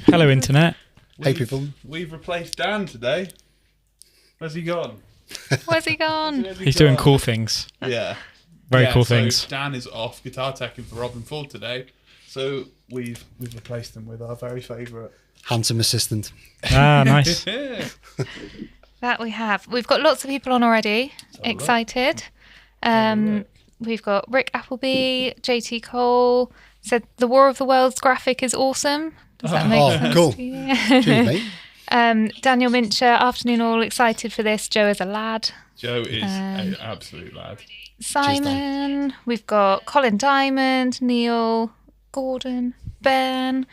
Hello, Internet. Hey, people. We've replaced Dan today. Where's he gone? Where's he gone? He's doing cool things. Yeah. Very cool so things. Dan is off guitar teching for Robben Ford today. So we've replaced him with our very favourite. Handsome assistant. Ah, nice. Yeah. That we have. We've got lots of people on already. Excited. We've got Rick Appleby, JT Cole. Said the War of the Worlds graphic is awesome. Does that make sense? Cool. To you? Cheers, mate. Daniel Mincher, afternoon all, excited for this. Joe is a lad. Joe is an absolute lad. Simon. We've got Colin Diamond, Neil, Gordon, Ben.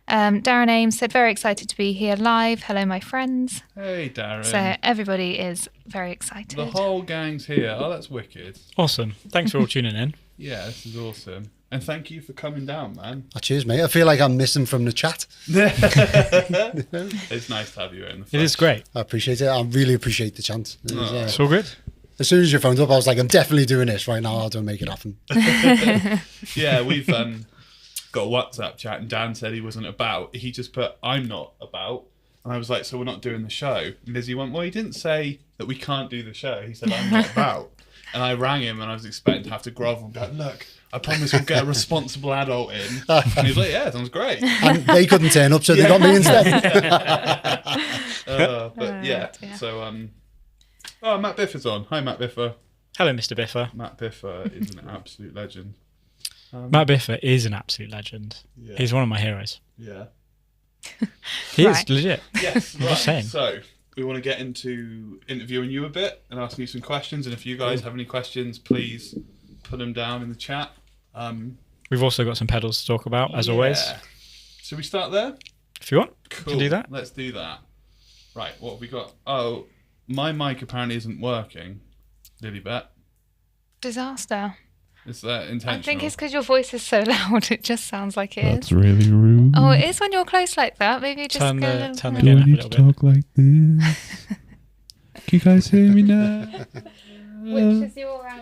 Darren Ames said, very excited to be here live. Hello, my friends. Hey, Darren. So everybody is very excited. The whole gang's here. Oh, that's wicked. Awesome. Thanks for all tuning in. Yeah, this is awesome. And thank you for coming down, man. Oh, cheers, mate. I feel like I'm missing from the chat. It's nice to have you in the flesh. It is great. I appreciate it. I really appreciate the chance. It's all good. As soon as your phone's up, I was like, I'm definitely doing this right now. I'll do make it happen. Yeah, we've got a WhatsApp chat, and Dan said he wasn't about. He just put, I'm not about. And I was like, so we're not doing the show? And Lizzie went, well, he didn't say that we can't do the show. He said, I'm not about. And I rang him, and I was expecting to have to grovel and go, look, I promise we'll get a responsible adult in. And he was like, yeah, sounds great. And they couldn't turn up, so they got me instead. But yeah, dear. so, Matt Biffer's on. Hi, Matt Biffer. Hello, Mr. Biffer. Matt Biffer is an absolute legend. Matt Biffer is an absolute legend. Yeah. He's one of my heroes. Yeah. He Right. is legit. Yes, right. just saying. So, we want to get into interviewing you a bit and asking you some questions. And if you guys have any questions, please put them down in the chat. We've also got some pedals to talk about, as always. Should we start there? If you want, Cool. we can do that. Let's do that. Right, what have we got? Oh, my mic apparently isn't working. Lilybet. Disaster. Is that intentional? I think it's because your voice is so loud. It just sounds like it is. That's really rude. Oh, it is when you're close like that. Maybe just Turn go the- a little turn the bit. gain Do I up a need little to talk like this? Can you guys hear me now? Which is your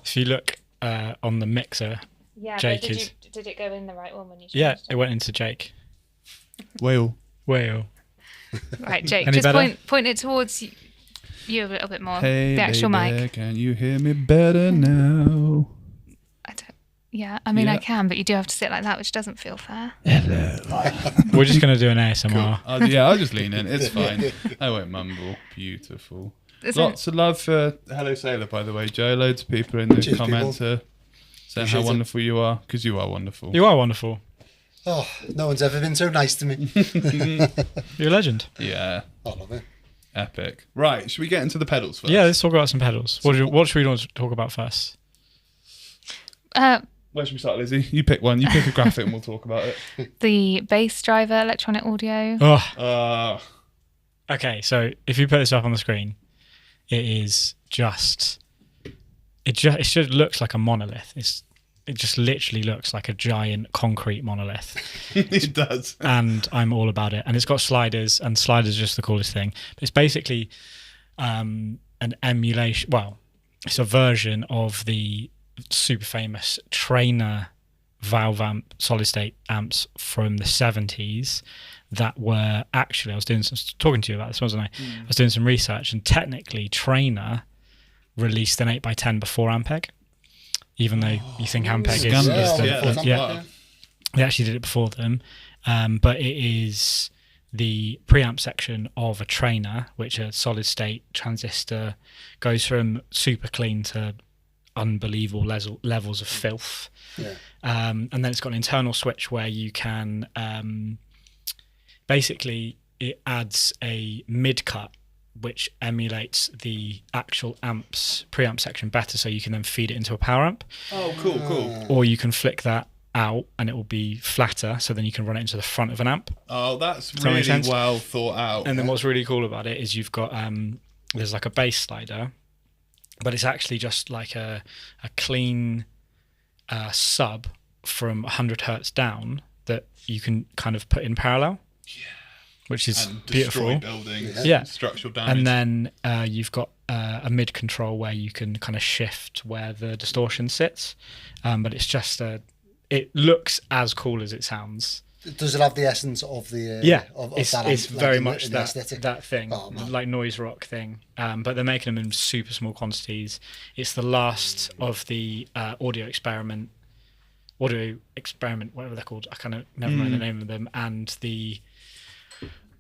If you look on the mixer, yeah? Jake but is- did it go in the right one when you? yeah, changed it went into Jake. Whale. Well, Right, Jake. Any Just better? point it towards you a little bit more. Hey, the actual baby, mic. can you hear me better now? I don't. Yeah, I mean I Yeah. can, but you do have to sit like that, which doesn't feel fair. we're just going to do an ASMR. I'll just lean in. It's fine. I won't mumble. Beautiful. Isn't- Lots of love for Hello Sailor, by the way, Joe. Loads of people in the Cheers, comments saying Appreciate how it. wonderful you are, because you are wonderful. You are wonderful. Oh, no one's ever been so nice to me. You're a legend. Yeah, I love it. epic. Right, should we get into the pedals first? Yeah, let's talk about some pedals. What should we want to talk about first? Where should we start, Lizzie? You pick one. You pick a graphic and we'll talk about it. The bass driver electronic audio. Oh, okay. So if you put this up on the screen, it just looks like a monolith. It just literally looks like a giant concrete monolith. It does. And I'm all about it. And it's got sliders, and sliders are just the coolest thing. But it's basically an emulation. Well, it's a version of the super famous Trainer valve amp solid state amps from the 70s that were actually, I was talking to you about this, wasn't I? I was doing some research, and technically Trainer released an 8x10 before Ampeg, even though you think Ampeg is Yeah. they actually did it before them, but it is the preamp section of a Trainer, which a solid state transistor goes from super clean to unbelievable levels of filth. Yeah. And then it's got an internal switch where you can basically, it adds a mid cut which emulates the actual amp's preamp section better, so you can then feed it into a power amp. Oh, cool. Or you can flick that out and it will be flatter, so then you can run it into the front of an amp. Oh, that's that make really sense? well thought out. And then what's really cool about it is you've got there's like a bass slider, but it's actually just like a clean sub from 100 hertz down that you can kind of put in parallel. Yeah. Which is and beautiful. destroy buildings, Yeah. structural damage. And then you've got a mid control where you can kind of shift where the distortion sits, but it's just it looks as cool as it sounds. Does it have the essence of the of it's that, it's like, very in the- much in the that aesthetic? that thing, Oh, man. like noise rock thing. But they're making them in super small quantities. It's the last of the audio experiment, whatever they're called. I kind of never remember the name of them. And the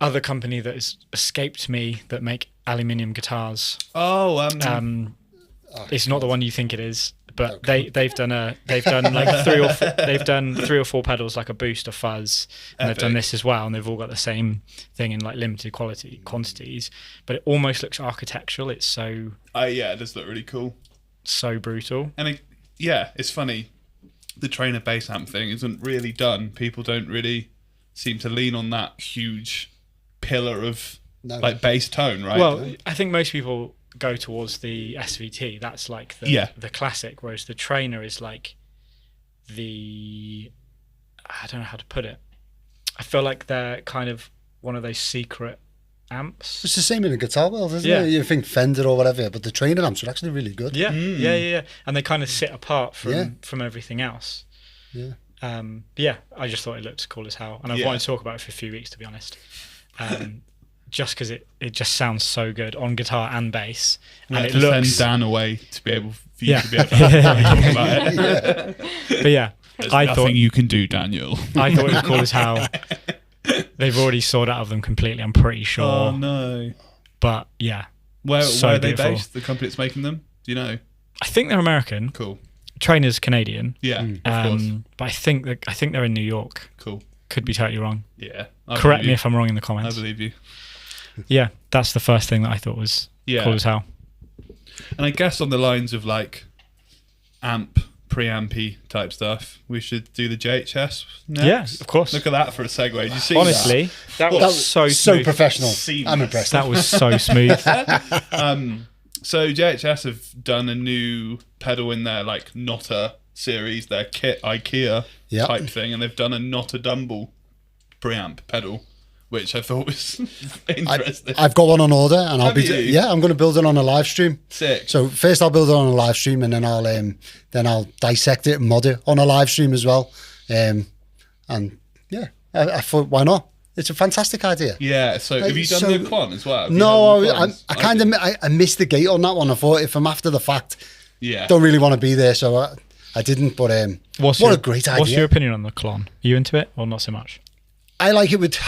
other company that has escaped me that make aluminium guitars. It's not the one you think it is, but they've done like three or four pedals, like a boost, a fuzz, and they've done this as well, and they've all got the same thing in like limited quantities, but it almost looks architectural. It's so it does look really cool, so brutal. and it's funny. The trainer bass amp thing isn't really done. People don't really seem to lean on that huge pillar of like bass tone, right? Well, I think most people go towards the SVT. That's like the classic, whereas the trainer is like I don't know how to put it. I feel like they're kind of one of those secret amps. It's the same in a guitar world, isn't Yeah. it? You think Fender or whatever, but the trainer amps are actually really good. Yeah. And they kind of sit apart from everything else. Yeah. I just thought it looked cool as hell, and I've wanted to talk about it for a few weeks, to be honest. Just because it just sounds so good on guitar and bass, and it to looks. send Dan away to be able for you Yeah. to be able to talk about it. But yeah, There's I nothing thought you can do, Daniel. I thought it was cool as hell. They've already sold out of them completely, I'm pretty sure. Oh no! But yeah, Where So are they beautiful. based? The company that's making them? Do you know? I think they're American. Cool. Trainer's Canadian. Yeah, of course. But I think they're in New York. Cool. Could be totally wrong. Yeah. Correct me if I'm wrong in the I comments. believe you. Yeah, that's the first thing that I thought was cool as hell. And I guess on the lines of like preampy type stuff, we should do the JHS next. Yeah, of course. Look at that for a segue. Did you see Honestly, that That was so smooth. professional. Seamless. I'm impressed. That was so smooth. So JHS have done a new pedal in their like Notta series, their kit IKEA Yep. type thing, and they've done a Notta Dumble preamp pedal, which I thought was interesting. I've got one on order, and I'll Have you? I'm going to build it on a live stream. Sick. So first I'll build it on a live stream, and then I'll dissect it and mod it on a live stream as well. And yeah, I thought, why not? It's a fantastic idea. Yeah. So have you done So- the Quan as well? Have you No, done the I Quans? kind of I missed the gate on that one. I thought if I'm after the fact, Yeah. don't really want to be there, so I didn't. But what a great idea! What's your opinion on the Clon? Are you into it or not so much? I like it with.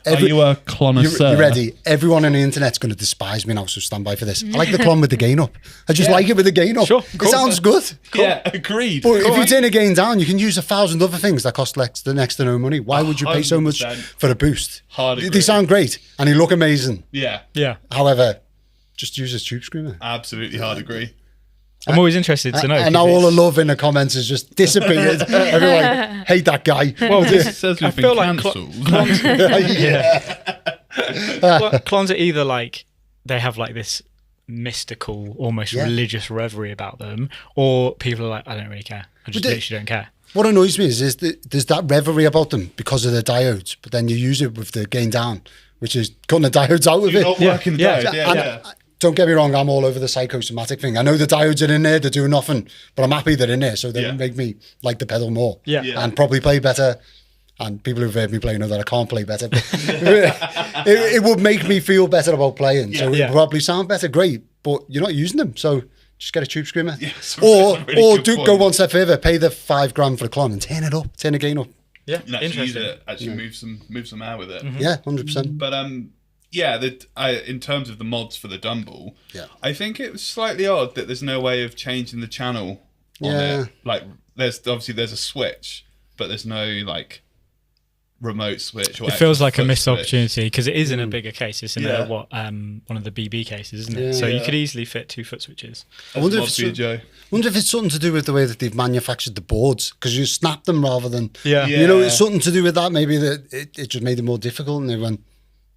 Are you a connoisseur? You ready? Everyone on the internet's going to despise me now, so stand by for this. I like the Clon with the gain up. I just like it with the gain up. Sure, It cool. sounds good. Yeah, agreed. But if you turn the gain down, you can use 1,000 other things that cost next to no money. Why would you pay so much 100%. for a boost? Hard They agree. sound great and they look amazing. Yeah, Yeah. However, just use a tube screamer. absolutely hard agree. I'm always interested to know. And now all the love in the comments has just disappeared. Everyone hate that guy. Well, It says I we've feel been like cancelled. Clons are either like they have like this mystical, almost religious reverie about them, or people are like, I don't really care. I just But literally don't care. What annoys me is there's that reverie about them because of the diodes, but then you use it with the gain down, which is cutting the diodes out of You're it. not working the Yeah. diode. Yeah, And, yeah. don't get me wrong, I'm all over the psychosomatic thing. I know the diodes are in there, they're doing nothing, but I'm happy they're in there, so they Yeah. make me like the pedal more. Yeah. Yeah. And probably play better. And people who've heard me play know that I can't play better. But it would make me feel better about playing. So it Yeah. would probably sound better, great, but you're not using them. So just get a tube screamer. Yes, or really or good do point. go one step further, pay the $5,000 for the Clon and turn it up, turn the gain up. Yeah, And actually use interesting. it, actually move some out with it. Yeah, 100%. But yeah, in terms of the mods for the Dumble, Yeah. I think it was slightly odd that there's no way of changing the channel on Yeah. it. Like, there's a switch, but there's no like remote switch. Or It feels actual like a foot missed switch. opportunity because it is in a bigger case. It's in Yeah. one of the BB cases, isn't it? Yeah. So you Yeah. could easily fit 2 foot switches. I wonder if Mod it's for you, Joe. wonder if it's something to do with the way that they've manufactured the boards, because you snap them rather than Yeah. you know, Yeah. it's something to do with that. Maybe that it just made it more difficult, and they went,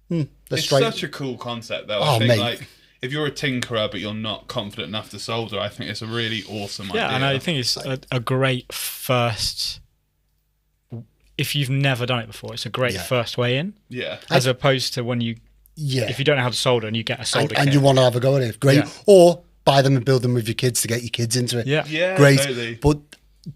let's It's try. such a cool concept, though. Oh, I think mate. like if you're a tinkerer but you're not confident enough to solder, I think it's a really awesome idea. Yeah, and I think it's a great first. If you've never done it before, it's a great Yeah. first way in, yeah, as opposed to when you, Yeah, if you don't know how to solder and you get a solder and kit. you want to have a go at it, great. Yeah. Or buy them and build them with your kids to get your kids into it. Yeah. yeah, great. totally. But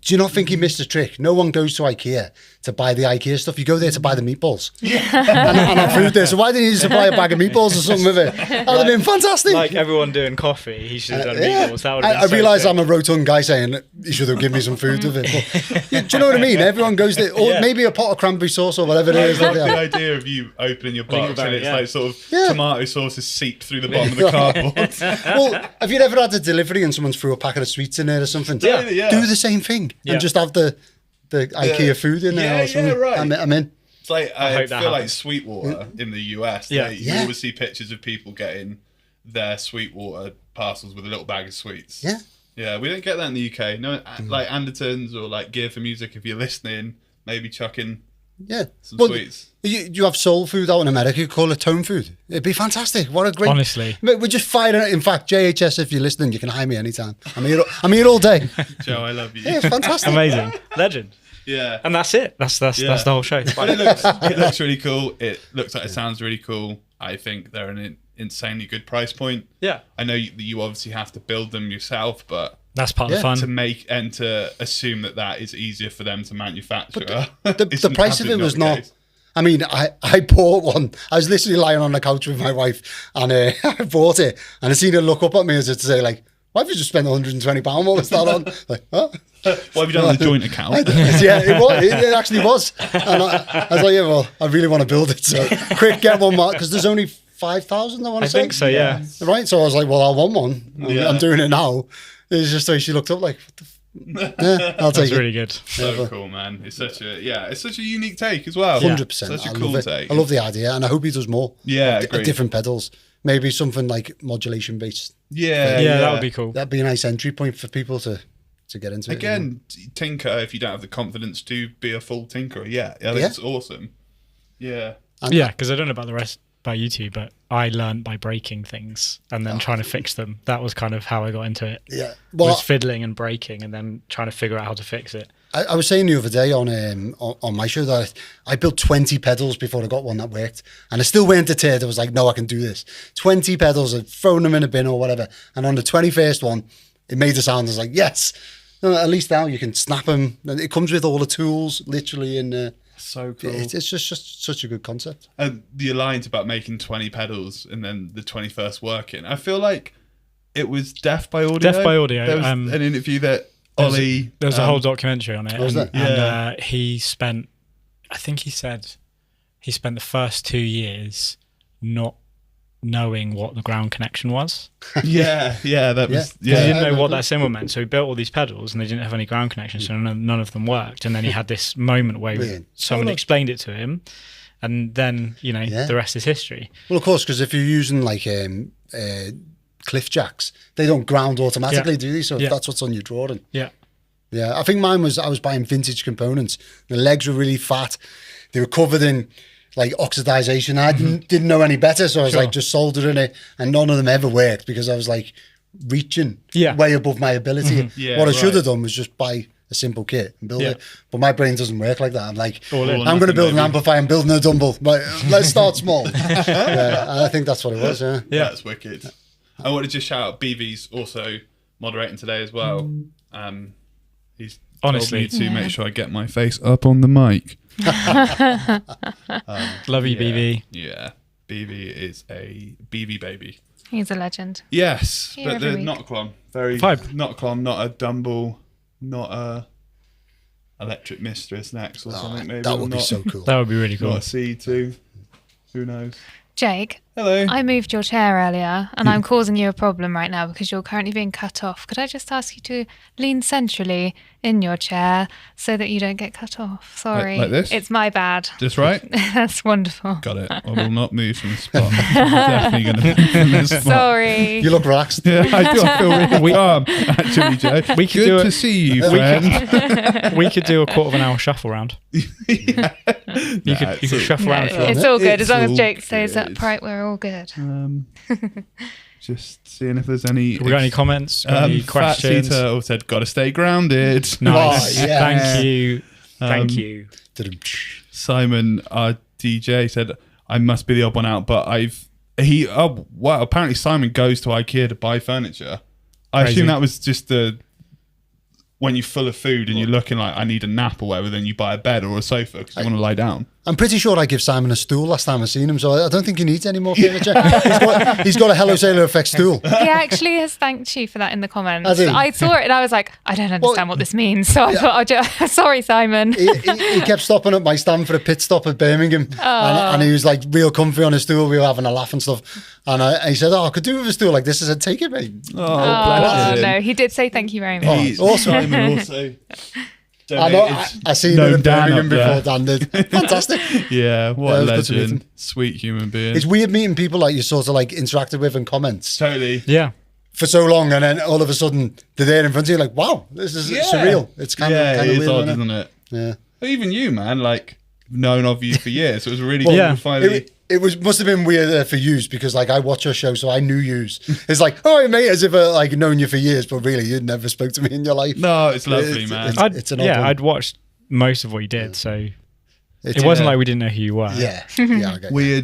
do you not think he missed a trick? No one goes to IKEA to buy the IKEA stuff. You go there to buy the meatballs. and have food there. So why didn't you just buy a bag of meatballs or something with it? That would have been fantastic. Like everyone doing coffee, he should have done meatballs. That would have I been so realise sick. I'm a rotund guy saying you should have given me some food with it. But, yeah, do you know what I mean? Everyone goes there, or maybe a pot of cranberry sauce or whatever it I is. love like the that. idea of you opening your box about and it, it's yeah. like sort of Yeah. tomato sauces seep through the bottom of the cardboard. Well, have you ever had a delivery and someone threw a packet of sweets in there or something? Yeah. Do the same thing and just have the IKEA food in there. Yeah, or something. yeah, right. I'm in. It's like I I hope that feel like happens. Sweetwater in the US. Yeah. You Yeah. always see pictures of people getting their Sweetwater parcels with a little bag of sweets. Yeah. Yeah, we don't get that in the UK. No, like Andertons or like Gear for Music. If you're listening, maybe chuck in Yeah. some Well, sweets. you have soul food out in America, you call it tone food. It'd be fantastic. What a great... Honestly. We're just firing it. In fact, JHS, if you're listening, you can hire me anytime. I'm here all day. Joe, I love you. Yeah, it's fantastic. Amazing. Legend. Yeah. And that's it. That's the whole show. But it looks really cool. It looks like it sounds really cool. I think they're an insanely good price point. Yeah. I know you obviously have to build them yourself, but That's part of the fun. to make and to assume that is easier for them to manufacture. The price of it was the not... case. I mean, I bought one. I was literally lying on the couch with my wife and I bought it and I seen her look up at me as if to say, like, why have you just spent £120? What was that on? Like, huh? What have you done with the joint account? Yeah, it was. It actually was. And I was like, yeah, well, I really want to build it. So quick, get one mark. Because there's only 5,000, I want to I say. think so, yeah. Right? So I was like, well, I want one. Yeah. I'm doing it now. It's just like she looked up like, what the yeah, I'll take That's it. really good. So cool, man. It's such a unique take as well. 100%. Such a I cool love it. take. I love the idea and I hope he does more. Yeah, Of agreed. different pedals. Maybe something like modulation based. Yeah, Yeah, that would be cool. That'd be a nice entry point for people to get into it. Again, tinker if you don't have the confidence to be a full tinkerer. Yeah, I think Yeah. it's awesome. Yeah. Yeah, because I don't know about the rest by you two, but I learned by breaking things and then trying to fix them. That was kind of how I got into it. Yeah. Well, Was fiddling and breaking and then trying to figure out how to fix it. I was saying the other day on my show that I built 20 pedals before I got one that worked. And I still weren't deterred. I was like, no, I can do this. 20 pedals, I'd thrown them in a bin or whatever. And on the 21st one, it made the sound. I was like, yes. No, at least now you can snap them. And it comes with all the tools, literally. And So cool. it's just such a good concept. And the alliance about making 20 pedals and then the 21st working. I feel like it was Death by Audio. Death by Audio, There was an interview that Ollie... There was a whole documentary on it. Was and, there? and he spent, I think he said, he spent the first 2 years not knowing what the ground connection was. Yeah, that was... He Yeah. didn't know what that symbol meant. So he built all these pedals and they didn't have any ground connection. So none of them worked. And then he had this moment where Weird. someone explained it to him. And then, the rest is history. Well, of course, because if you're using like cliff jacks, they don't ground automatically, do they? So if that's what's on your drawing. Yeah. Yeah, I think mine was, I was buying vintage components. The legs were really fat. They were covered in like oxidization. I didn't know any better. So I was like just soldering it and none of them ever worked because I was like reaching way above my ability. Yeah, what I should right. have done was just buy a simple kit and build it. But my brain doesn't work like that. I'm like, All in. I'm going to build an Maybe. amplifier and building a dumble. But let's start small. Yeah, and I think that's what it was, yeah. That's wicked. I wanted to just shout out BV's also moderating today as well. He's Honestly. told me to make sure I get my face up on the mic. Love you, BB. Yeah, BV is a BV baby. He's a legend. Yes, Here but every the week. not Clom. Very Vibe. not Clom, not a Dumble, not a Electric Mistress next or something. Maybe That or would be not, so cool. That would be really Not cool. a C2. Who knows? Jake, Hello. I moved your chair earlier and I'm causing you a problem right now because you're currently being cut off. Could I just ask you to lean centrally in your chair so that you don't get cut off? Sorry. Like this? It's my bad. Just right. That's wonderful. Got it. I will not move from the spot. I'm definitely going to move from this spot. Sorry. You look relaxed. Yeah, I do. I feel really calm, actually, Joe. We could Good do to it- see you, friend. We could do a quarter of an hour shuffle round. You could shuffle around if you want. It's all good. As long as all Jake stays good. upright, we're all good. Just seeing if there's any... We got any comments? Got any Fat questions? Turtle said, got to stay grounded. Nice. Oh, yeah. Thank you. Thank you. Simon, our DJ, said, I must be the odd one out, but apparently Simon goes to IKEA to buy furniture. I Crazy. assume that was just the when you're full of food and you're looking like I need a nap or whatever, then you buy a bed or a sofa because you want to lie down. I'm pretty sure I give Simon a stool last time I seen him, so I don't think he needs any more furniture. He's got a Hello Sailor Effect stool. He actually has thanked you for that in the comments. Has he? I saw it and I was like, I don't understand what this means. So I thought, sorry, Simon. He kept stopping at my stand for a pit stop at Birmingham, and he was like real comfy on his stool. We were having a laugh and stuff, and he said, I could do with a stool like this. I said, take it, mate. Bless him. No, he did say thank you very much. He's awesome. Simon also. I know. I seen him in Dan Birmingham up before there. Dan did. Fantastic. Yeah, what Yeah, a it was good to meet legend. him. Sweet human being. It's weird meeting people like you sort of like interacted with in comments Totally. Yeah. for so long, and then all of a sudden they're there in front of you, like, wow, this is surreal. It's kind of it is weird, odd, isn't it? isn't it? Yeah. But even you, man, like, known of you for years. So it was really Well, cool yeah. to finally... It must have been weird for yous because like I watch your show, so I knew yous. It's like, oh mate, as if I like known you for years, but really you'd never spoke to me in your life. No, it's lovely, man. It's an odd one. I'd watched most of what you did, so It's- it wasn't like we didn't know who you were. Yeah, yeah. I get We you.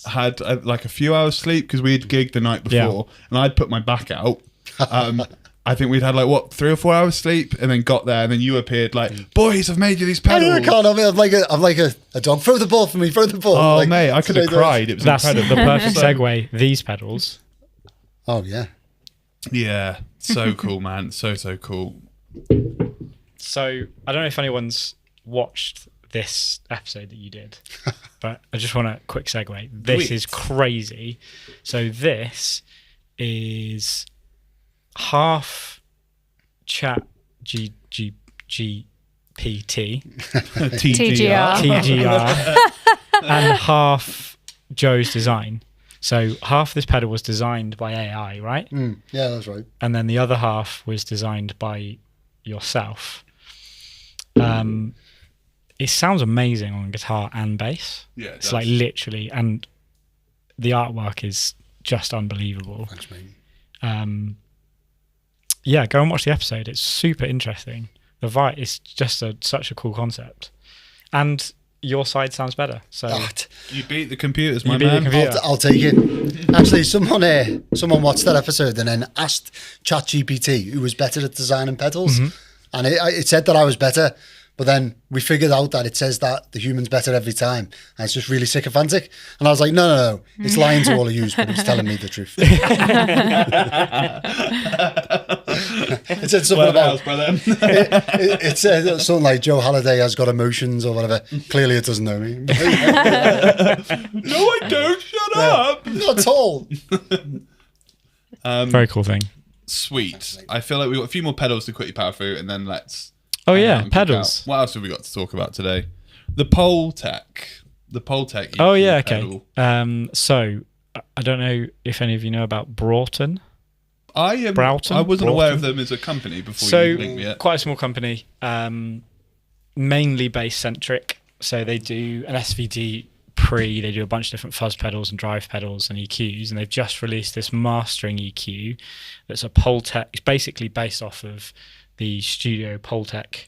had had like a few hours sleep because we had gigged the night before, and I'd put my back out. I think we'd had like 3 or 4 hours sleep, and then got there, and then you appeared like, boys, I've made you these I pedals. can't. I'm like a dog. Throw the ball for me. Throw the ball. Oh Like, mate, I could have today, cried. It was That's the incredible. perfect segue. These pedals. Oh yeah. Yeah, so cool, man. So cool. So I don't know if anyone's watched this episode that you did, but I just want a quick segue. This is crazy. So this is half chat GPT TGR. TGR and half Joe's design. So half this pedal was designed by AI, right? Yeah, that's right. And then the other half was designed by yourself. It sounds amazing on guitar and bass. Yeah, It's like literally, and the artwork is just unbelievable. Thanks, mate. Yeah, go and watch the episode. It's super interesting. The vibe is just such a cool concept, and your side sounds better. So You beat the computers, You my beat the man. computer. I'll take it. Actually, someone watched that episode and then asked ChatGPT who was better at designing pedals, and it said that I was better. But then we figured out that it says that the human's better every time, and it's just really sycophantic. And I was like, no, it's lying to all of you, but it's telling me the truth. It said something about it said something like Joe Halliday has got emotions or whatever. Clearly, it doesn't know me. No, I don't. Shut up. Not at all. very cool thing. Sweet. I feel like we've got a few more pedals to quickly power through, and then let's. Oh hang out yeah, and pick pedals. out- What else have we got to talk about today? The Pole Tech. The Pole Tech. Oh EQ yeah, okay. pedal. So I don't know if any of you know about Broughton. Broughton? I wasn't aware of Broughton? them as a company before So you linked me up. quite a small company, mainly bass centric. So they do an SVD pre. They do a bunch of different fuzz pedals and drive pedals and EQs, and they've just released this mastering EQ that's a Poltech. It's basically based off of the Studio Poltech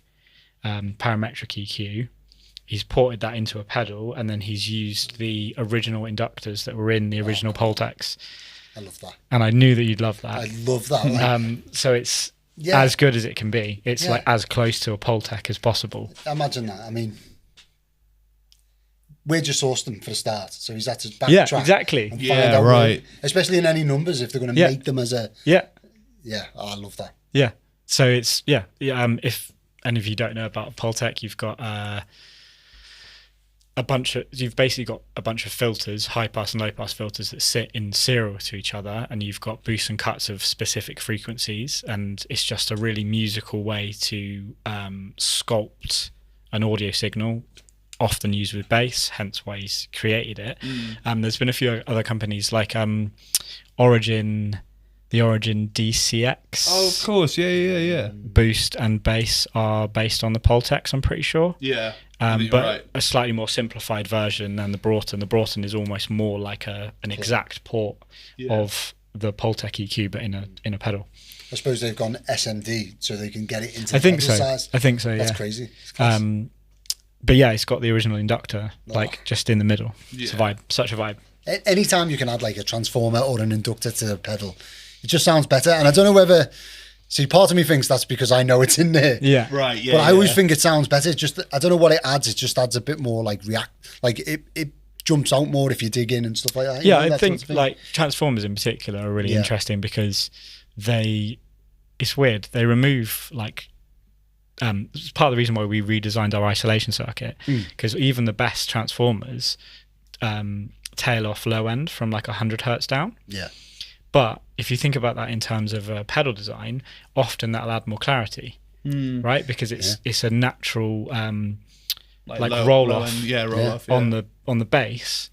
parametric EQ. He's ported that into a pedal, and then he's used the original inductors that were in the original Poltechs. I love that. And I knew that you'd love that. I love that. Like, So it's Yeah. as good as it can be. It's Yeah. like as close to a Poltech as possible. imagine that. I mean, we just sourced them for the start, so he's had to backtrack. Yeah, exactly. and find Yeah, out right. especially in any numbers, if they're going to Yeah. make them as a Yeah, I love that. yeah. So it's if any of you don't know about Poltech, you've got you've basically got a bunch of filters, high pass and low pass filters that sit in serial to each other, and you've got boosts and cuts of specific frequencies, and it's just a really musical way to sculpt an audio signal, often used with bass, hence why he's created it. There's been a few other companies like Origin, the Origin DCX. Oh, of course. Yeah. Boost and bass are based on the Poltechs, I'm pretty sure. Yeah. I think But you're right. a slightly more simplified version than the Broughton. The Broughton is almost more like an exact port of the Poltech EQ, but in a pedal. I suppose they've gone SMD so they can get it into I think pedal so. size. I think so. Yeah. That's crazy. It's class. But yeah, it's got the original inductor like just in the middle. It's a Yeah. vibe, such a vibe. Anytime you can add like a transformer or an inductor to a pedal, it just sounds better. And I don't know whether See, part of me thinks that's because I know it's in there. Yeah. Right, yeah. But I always yeah. think it sounds better. Just I don't know what it adds. It just adds a bit more like like it jumps out more if you dig in and stuff like that. You Yeah, know, I that think sort of thing. like Transformers in particular are really Yeah. interesting because it's weird. They remove like it's part of the reason why we redesigned our isolation circuit, because even the best Transformers tail off low end from like 100 hertz down. Yeah. But if you think about that in terms of pedal design, often that'll add more clarity, right? Because it's a natural like roll off, roll off on the bass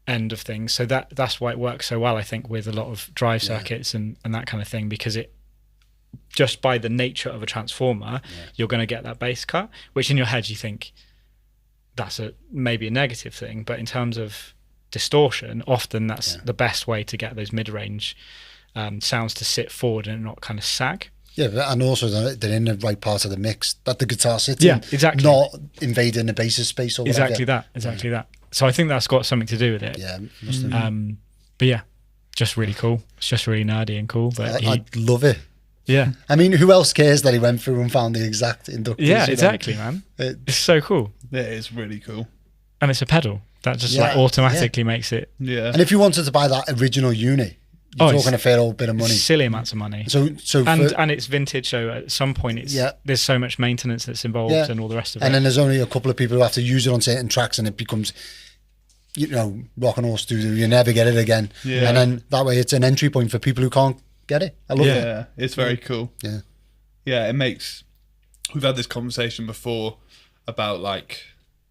end of things. So that's why it works so well, I think, with a lot of drive circuits and that kind of thing, because it just by the nature of a transformer, you're going to get that bass cut, which in your head you think that's maybe a negative thing, but in terms of distortion, often that's the best way to get those mid-range sounds to sit forward and not kind of sag. Yeah, and also they're in the right part of the mix that the guitar sits Yeah, in. exactly. Not invading the bass's space or whatever. Exactly that. So I think that's got something to do with it. Yeah, must have. But yeah, just really cool. It's just really nerdy and cool. But I love it. yeah, I mean, who else cares that he went through and found the exact inductors? yeah, you know? exactly, man. It's so cool, It is really cool. and it's a pedal that just like Yeah, automatically makes it Yeah. And if you wanted to buy that original unit, you're talking a fair old bit of money. silly amounts of money. So And it's vintage, so at some point there's so much maintenance that's involved and all the rest of it. And then there's only a couple of people who have to use it on certain tracks, and it becomes, rock and roll studio. You never get it again. Yeah. And then that way, it's an entry point for people who can't get it. I love it. Yeah, it's very cool. Yeah. Yeah, it makes. We've had this conversation before about like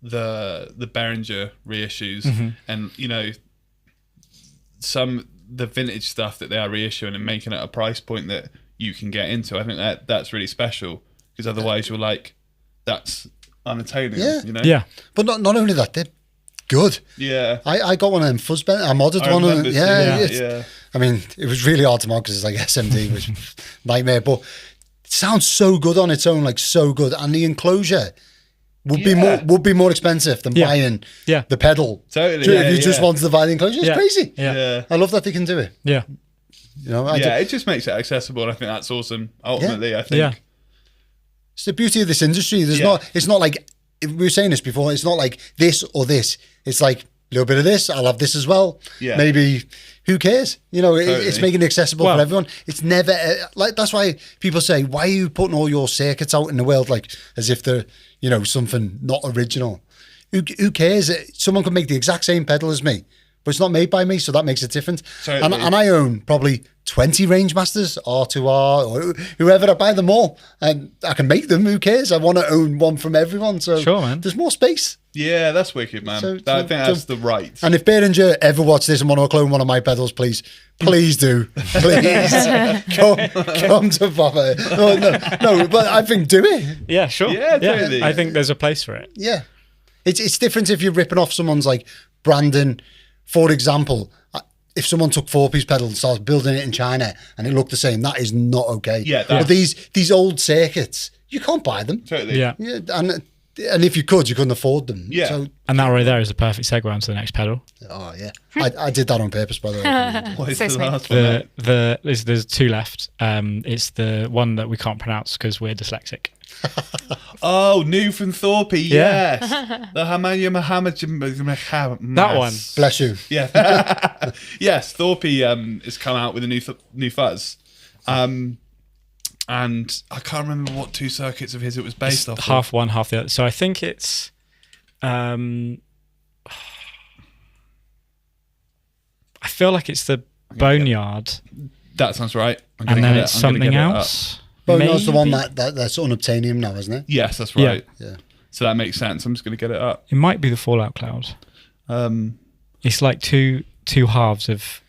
the Behringer reissues, and the vintage stuff that they are reissuing and making it a price point that you can get into. I think that's really special, because otherwise you're like, that's unattainable. Yeah. Yeah, But not only that, they're good. Yeah. I got one of them fuzz bent. I modded I one of them. remember Yeah, seeing that, yeah. I mean, it was really hard to mod because it's like SMD, which nightmare. But it sounds so good on its own, like so good. And the enclosure would be more expensive than buying the pedal. Totally. If you just wanted to buy the enclosure, it's crazy. Yeah. I love that they can do it. yeah, It just makes it accessible, and I think that's awesome. Ultimately, I think. It's the beauty of this industry. It's not like, we were saying this before, it's not like this or this. It's like a little bit of this, I'll have this as well. Yeah. Maybe, who cares? Totally. It's making it accessible for everyone. It's never, like, that's why people say, why are you putting all your circuits out in the world, like, as if they're, something not original? Who cares? Someone could make the exact same pedal as me, but it's not made by me, so that makes it different. Totally. And I own probably 20 Rangemasters, R2R, or whoever. I buy them all, and I can make them. Who cares? I want to own one from everyone. So Sure, man. there's more space. Yeah, that's wicked, man. I think that's the right. And if Behringer ever watch this and want to clone one of my pedals, please do. Please. come to Bobber. No, but I think do it. yeah, sure. Yeah, totally. I think there's a place for it. Yeah. It's different if you're ripping off someone's like branding. For example, if someone took 4-piece pedal and started building it in China and it looked the same, that is not okay. Yeah, But these old circuits, you can't buy them. Totally. Yeah. Yeah, and if you could, you couldn't afford them. Yeah. So, And that right there is a perfect segue onto the next pedal. oh yeah, I did that on purpose, by the way. What is So the sweet. last one? There's two left. It's the one that we can't pronounce because we're dyslexic. Oh, New from Thorpe, Yeah. yes. The Hamaya Muhammad. That one. Bless you. Yeah. Yes, Thorpe has come out with a new fuzz. And I can't remember what 2 circuits of his it was based off. Half one, half the other. So I think it's I feel like it's the Boneyard, That sounds right. I'm gonna and then get it's it- I'm gonna something get it up. else. Boneyard's the one Maybe? that's unobtainium now, isn't it? Yes, that's Yeah. right. Yeah. So that makes sense. I'm just going to get it up. It might be the Fallout Cloud. It's like two halves of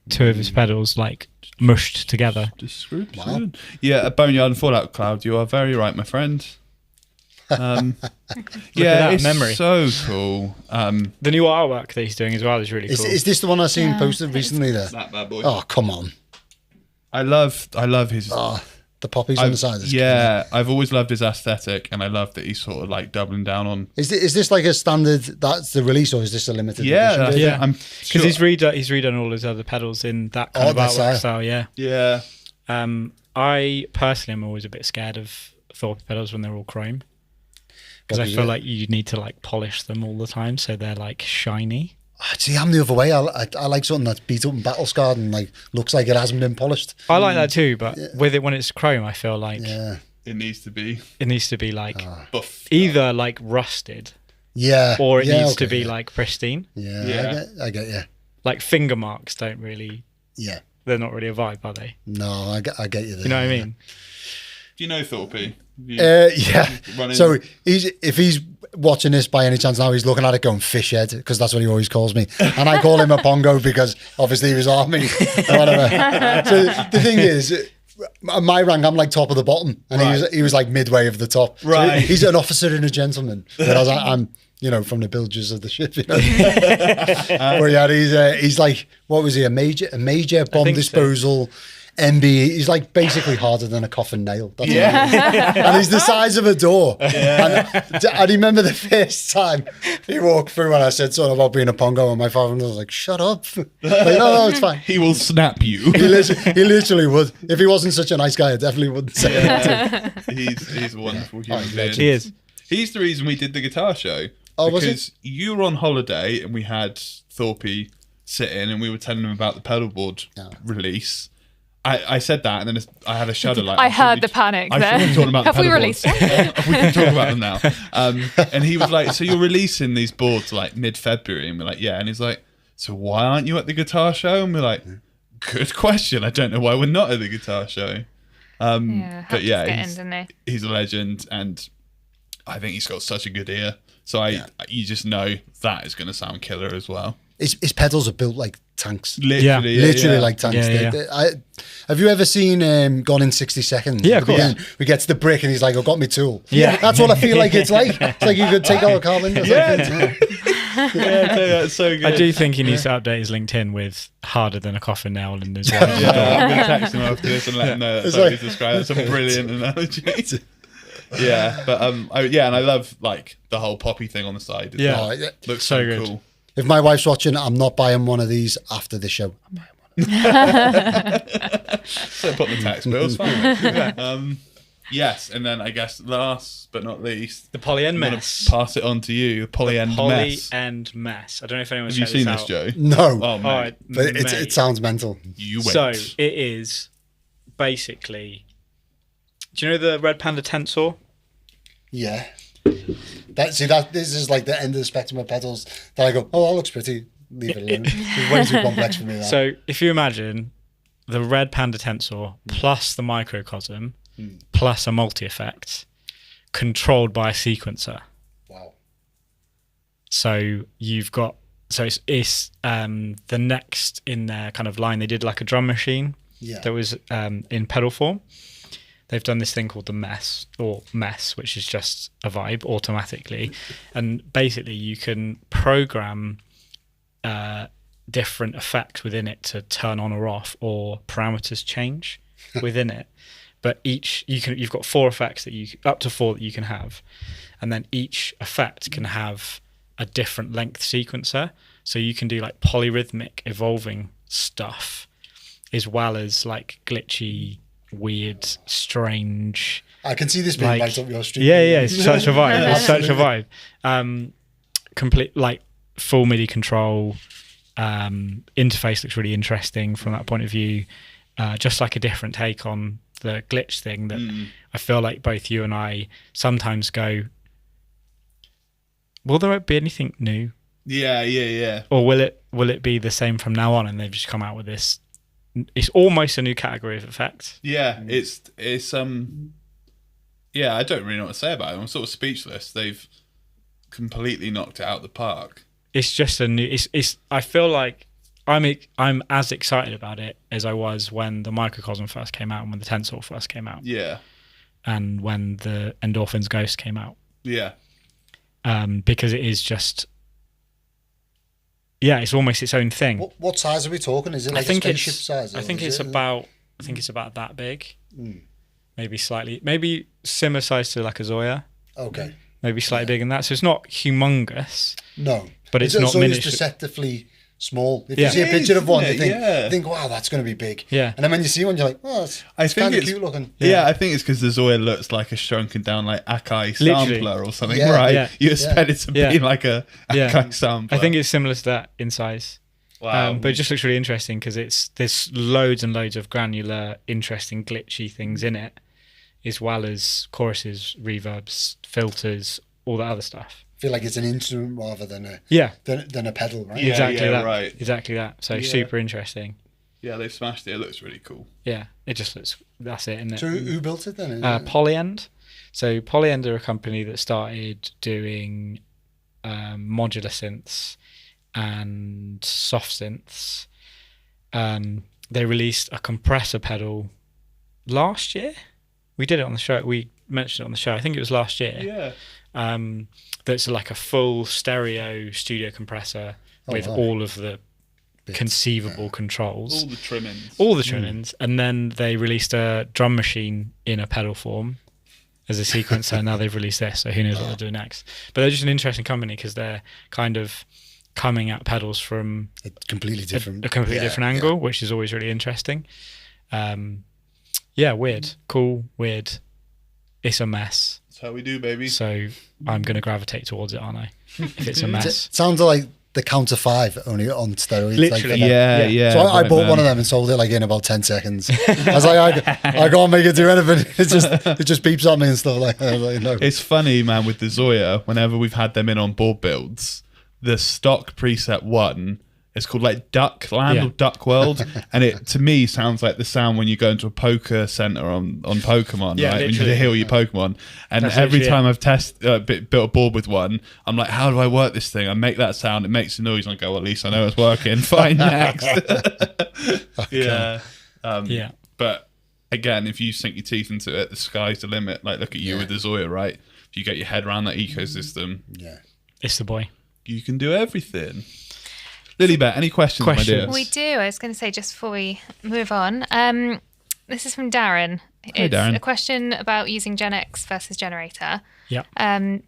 two of his pedals, like mushed together. Description. Yeah, a Boneyard and Fallout Cloud. You are very right, my friend. Yeah, that it's memory. so cool. The new artwork that he's doing as well is really cool. Is this the one I seen posted recently there? That bad boy. Oh, come on. I love his. Oh, the poppies on the side. Yeah, I've always loved his aesthetic, and I love that he's sort of like doubling down on. Is this like a standard, that's the release, or is this a limited Yeah, edition? Yeah, I'm because sure. he's redone all his other pedals in that kind of that artwork style. style. Yeah, Yeah, I personally am always a bit scared of Thorpe pedals when they're all chrome, because I feel like you need to like polish them all the time so they're like shiny. See, I'm the other way. I like something that's beat up and battle scarred and like looks like it hasn't been polished. I like that too, but with it when it's chrome, I feel like it needs to be like buff, either like rusted, or it needs to be like pristine. I get you. Like finger marks don't really. Yeah. They're not really a vibe, are they? No, I get you there. You know what I mean? Do you know Thorpe? Yeah. So if he's watching this by any chance now, he's looking at it going fishhead, because that's what he always calls me, and I call him a pongo because obviously he was army or whatever. So the thing is, my rank, I'm like top of the bottom, and he was like midway of the top. Right. So he's an officer and a gentleman, whereas I'm from the bilges of the ship. Where he's like, what was he? A major bomb disposal. MB, he's like basically harder than a coffin nail. That's and he's the size of a door. And I remember the first time he walked through and I said something about being a pongo, and my father was like, "Shut up!" Like, no, it's fine. He will snap you. He literally would. If he wasn't such a nice guy, I definitely wouldn't say it. He's a wonderful human being. He is. He's the reason we did the guitar show. Oh, was because you were on holiday and we had Thorpe sit in and we were telling him about the pedalboard release. I said that, and then I had a shudder. Like I heard the panic there. Have we released it? We can talk about them now. And he was like, "So you're releasing these boards like mid-February?" And we're like, "Yeah." And he's like, "So why aren't you at the guitar show?" And we're like, "Good question. I don't know why we're not at the guitar show." But yeah, he's a legend, and I think he's got such a good ear. So you just know that is going to sound killer as well. His pedals are built like tanks. Literally like tanks. Yeah. Have you ever seen Gone in 60 Seconds? Yeah, of course. He gets the brick and he's like, "I've got my tool." Yeah. That's what I feel like it's like. It's like you could take out a car window. That's so good. I do think he needs to update his LinkedIn with harder than a coffin nail in his wife. I'm going to text him after this and let him know that's how he's described. That's a brilliant analogy. But and I love like the whole poppy thing on the side. Looks so good. Cool. If my wife's watching, I'm not buying one of these after the show. I'm buying one. So put the tax bill, it's fine. Yes, and then I guess last but not least, the poly-end mess. Pass it on to you, the poly-end mess. Poly-end mess. I don't know if anyone's Have you seen this, Joe? No. Oh, mate. But it sounds mental. You wait. So it is basically. Do you know the Red Panda Tensor? Yeah. This is like the end of the spectrum of pedals that I go, "Oh, that looks pretty. Leave it alone." It's way too complex for me. That. So if you imagine the Red Panda Tensor plus the microcosm plus a multi-effect controlled by a sequencer. Wow. So you've got it's the next in their kind of line. They did like a drum machine that was in pedal form. They've done this thing called the mess, which is just a vibe automatically. And basically you can program different effects within it to turn on or off, or parameters change within it. But you've got 4 effects up to 4 that you can have. And then each effect can have a different length sequencer. So you can do like polyrhythmic evolving stuff as well as like glitchy, weird, strange. I can see this being right up your street. Yeah, it's such a vibe. It's such a vibe. Complete like full MIDI control. Interface looks really interesting from that point of view. Just like a different take on the glitch thing that I feel like both you and I sometimes go, will there be anything new? Yeah. Or will it be the same from now on? And they've just come out with this. It's almost a new category of effect. Yeah, it's yeah, I don't really know what to say about it. I'm sort of speechless. They've completely knocked it out of the park. It's just a new. It's. I feel like I'm as excited about it as I was when the microcosm first came out and when the Tensor first came out. Yeah. And when the Endorphins Ghost came out. Yeah. Because it is just. Yeah, it's almost its own thing. What size are we talking? Is it like a spaceship size? I think it's about that big. Maybe similar size to like a Zoya. Okay. Maybe slightly bigger than that. So it's not humongous. No. But it's not miniature. miniature. Deceptively small. If Yeah. you see a It picture is, of one, you isn't it? Yeah. think, wow, that's going to be big. Yeah. And then when you see one, you're like, oh, it's I think kind of it's cute looking. Yeah, I think it's because the Zoya looks like a shrunken down like Akai Literally. sampler or something, Yeah. right? Yeah. You expect it to Yeah. be like a Yeah. Akai sampler. I think it's similar to that in size. wow. But it just looks really interesting because there's loads and loads of granular, interesting, glitchy things in it, as well as choruses, reverbs, filters, all that other stuff. I feel like it's an instrument rather than a Yeah, than a pedal, right? Yeah. exactly that. right. Exactly that. So Yeah. super interesting. Yeah, they've smashed it. It looks really cool. Yeah, it just looks. That's it, isn't it? So who built it then? Polyend. So Polyend are a company that started doing modular synths and soft synths. They released a compressor pedal last year. We did it on the show. We mentioned it on the show. I think it was last year. Yeah. That's like a full stereo studio compressor with wow. all of the Bits. conceivable controls. All the trimmings. All the trimmings, and then they released a drum machine in a pedal form as a sequencer. Now they've released this, so who knows what they'll do next. But they're just an interesting company because they're kind of coming at pedals from a completely different, a completely different angle, which is always really interesting. Yeah, weird, cool, weird. It's a mess, That's how we do, baby. so I'm going to gravitate towards it, aren't I? If it's a It mess. sounds like the Counter 5 only on steroids. Literally, like, Yeah, yeah. So I right, bought man. one of them and sold it like in about 10 seconds. I was like, I can't make it do anything. It just beeps at me and stuff like that. I was like, no. It's funny, man, with the Zoya, whenever we've had them in on board builds, the stock preset one is called like Duck Land Yeah. or Duck World. And it, to me, sounds like the sound when you go into a poker center on Pokemon, Yeah, right? When you literally. heal your Pokemon. And That's every literally time I've built a board with one, I'm like, how do I work this thing? I make that sound, it makes a noise, and I go, well, at least I know it's working. Fine, next. Yeah. Yeah. But again, if you sink your teeth into it, the sky's the limit. Like, look at you with the Zoya, right? If you get your head around that ecosystem, Yeah. It's the boy. you can do everything. Lilybet, any questions, my dear? We do. I was going to say just before we move on. This is from Darren. It's Darren. a question about using Gen X versus generator. Yeah.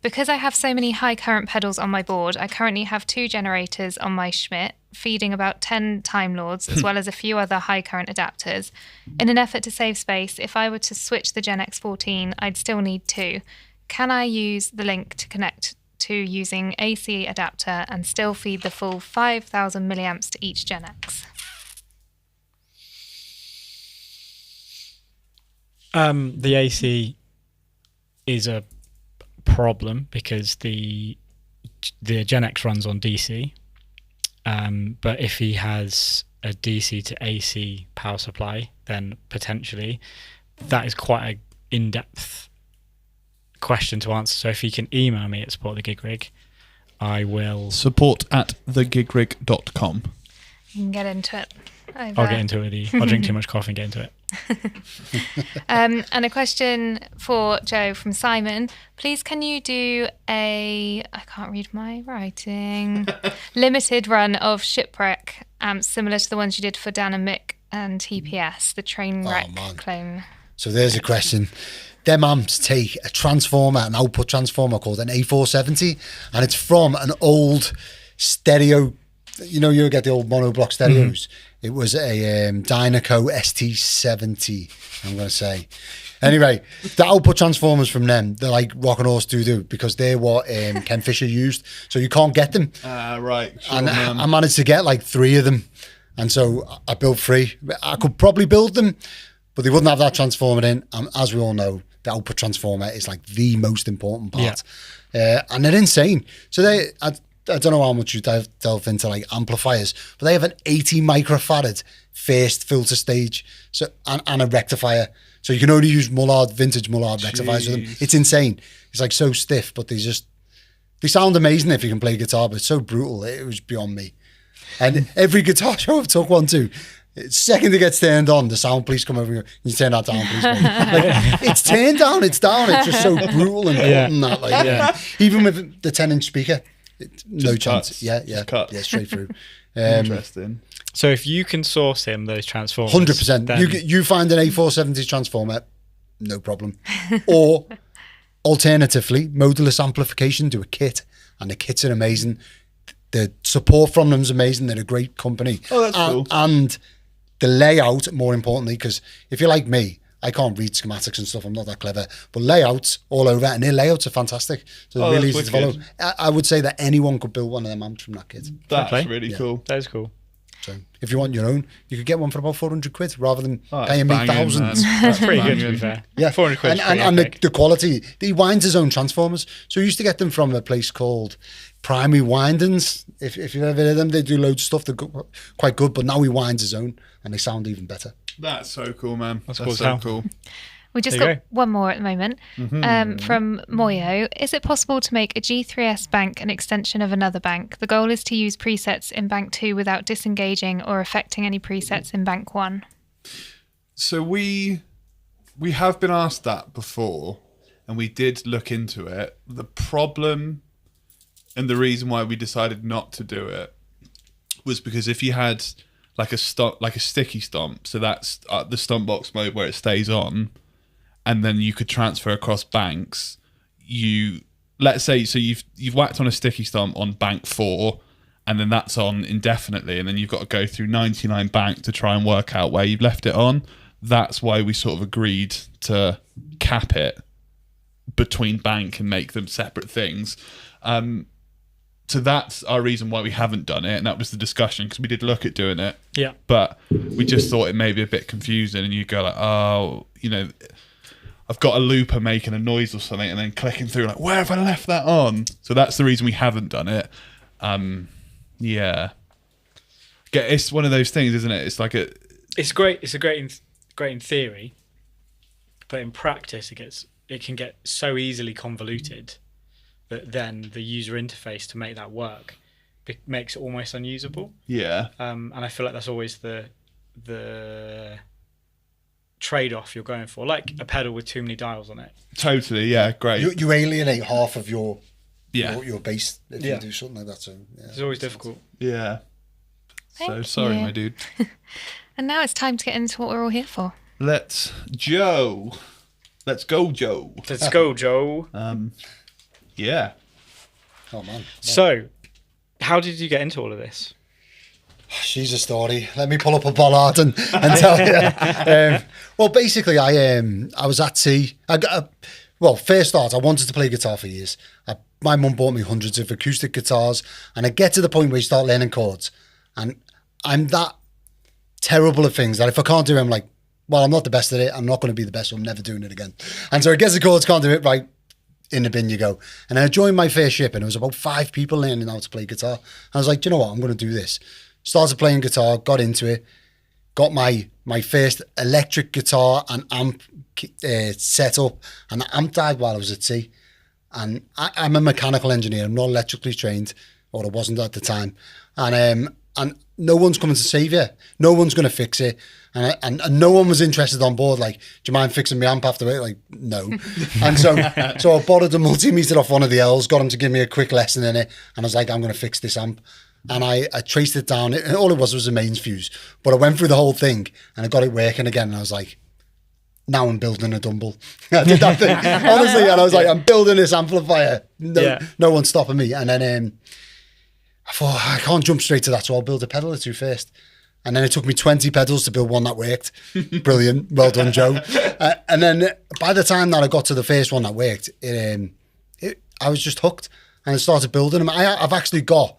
Because I have so many high current pedals on my board, I currently have 2 generators on my Schmidt feeding about 10 Time Lords as well as a few other high current adapters. In an effort to save space, if I were to switch the Gen X14, I'd still need 2. Can I use the link to connect to using AC adapter and still feed the full 5,000 milliamps to each Gen X? The AC is a problem because the Gen X runs on DC, but if he has a DC to AC power supply, then potentially that is quite an in-depth question to answer. So if you can email me at support@thegigrig, I will. Support at thegigrig.com. You can get into it. I'll get into it with you. I'll drink too much coffee and get into it. And a question for Joe from Simon. Please, can you do I can't read my writing, limited run of Shipwreck amps similar to the ones you did for Dan and Mick and TPS, the train wreck man. clone? So there's a question. Them amps take a transformer, an output transformer called an A470, and it's from an old stereo. You know, you get the old monoblock stereos. It was a Dynaco ST70, I'm going to say. Anyway, the output transformers from them, they're like Rock and Horse Doo-Doo because they're what Ken Fisher used. So you can't get them. Right. Sure, And man. I managed to get like 3 of them. And so I built 3. I could probably build them, but they wouldn't have that transformer in. And as we all know, the output transformer is like the most important part. And they're insane. So I don't know how much you delve into like amplifiers, but they have an 80 microfarad first filter stage, so and a rectifier. So you can only use vintage Mullard rectifiers with them. It's insane. It's like so stiff, but they sound amazing if you can play guitar, but it's so brutal. It was beyond me. And every guitar show I've took one to, second it gets turned on, the sound police come over and you turn that down, please. Like, it's turned down, it's down. It's just so brutal and cutting that. Like, even with the 10-inch speaker, no chance. cuts. Yeah, Just cuts. yeah, straight through. Interesting. So if you can source him those transformers, 100%. then You find an A470 transformer, no problem. Or alternatively, modulus amplification, do a kit, and the kits are amazing. the support from them is amazing. They're a great company. Oh, that's cool. And the layout, more importantly, because if you're like me, I can't read schematics and stuff. I'm not that clever. But layouts all over, and their layouts are fantastic. So they're really easy to follow. I would say that anyone could build one of them amps from that kit. That's really cool. That is cool. So if you want your own, you could get one for about 400 quid rather than paying me banging, thousands. That's pretty good, to be fair. Yeah, 400 quid. And the quality. He winds his own transformers. So we used to get them from a place called Primary Windings. If you've ever heard of them, they do loads of stuff. They're quite good, but now he winds his own and they sound even better. That's so cool, man. That's cool as so hell. cool. We just There you got one more at the moment from Moyo. Is it possible to make a G3S bank an extension of another bank? The goal is to use presets in bank 2 without disengaging or affecting any presets in bank 1. So we have been asked that before, and we did look into it. The problem and the reason why we decided not to do it was because if you had like a sticky stomp, so that's the stomp box mode where it stays on, and then you could transfer across banks. Let's say you've whacked on a sticky stomp on bank 4, and then that's on indefinitely, and then you've got to go through 99 bank to try and work out where you've left it on. That's why we sort of agreed to cap it between bank and make them separate things. So that's our reason why we haven't done it, and that was the discussion, because we did look at doing it. Yeah. But we just thought it may be a bit confusing, and you go like, oh, I've got a looper making a noise or something, and then clicking through like, where have I left that on? So that's the reason we haven't done it. Yeah. It's one of those things, isn't it? It's like It's great. It's great in theory, but in practice, it can get so easily convoluted that then the user interface to make that work makes it almost unusable. Yeah. And I feel like that's always the trade-off you're going for, like a pedal with too many dials on it. Totally. Yeah. Great. You alienate half of your Yeah. your bass if you do something like that. So It's always difficult. Yeah. So Thank sorry, you. my dude. And now it's time to get into what we're all here for. Let's go, Joe. Let's go, Joe. Yeah. Oh man. So, how did you get into all of this? She's a story. Let me pull up a bollard and tell you. Well, basically, I was at sea. First start, I wanted to play guitar for years. My mum bought me hundreds of acoustic guitars, and I get to the point where you start learning chords, and I'm that terrible at things that if I can't do it, I'm like, well, I'm not the best at it. I'm not going to be the best, so I'm never doing it again. And so I guess the chords, can't do it, right, in the bin you go. And I joined my first ship, and there was about 5 people learning how to play guitar. And I was like, do you know what? I'm going to do this. Started playing guitar, got into it, got my first electric guitar and amp set up, and the amp died while I was at sea. And I'm a mechanical engineer. I'm not electrically trained, or I wasn't at the time. And no one's coming to save you. No one's going to fix it. And no one was interested on board. Like, do you mind fixing my amp after it? Like, no. And so I borrowed a multimeter off one of the L's, got him to give me a quick lesson in it. And I was like, I'm going to fix this amp. And I traced it down. And all it was a mains fuse. But I went through the whole thing and I got it working again. And I was like, now I'm building a Dumble. I did that thing, honestly. And I was like, I'm building this amplifier. No one's stopping me. And then I thought, I can't jump straight to that, so I'll build a pedal or two first. And then it took me 20 pedals to build one that worked. Brilliant. Well done, Joe. And then by the time that I got to the first one that worked, I was just hooked. And I started building them. I've actually got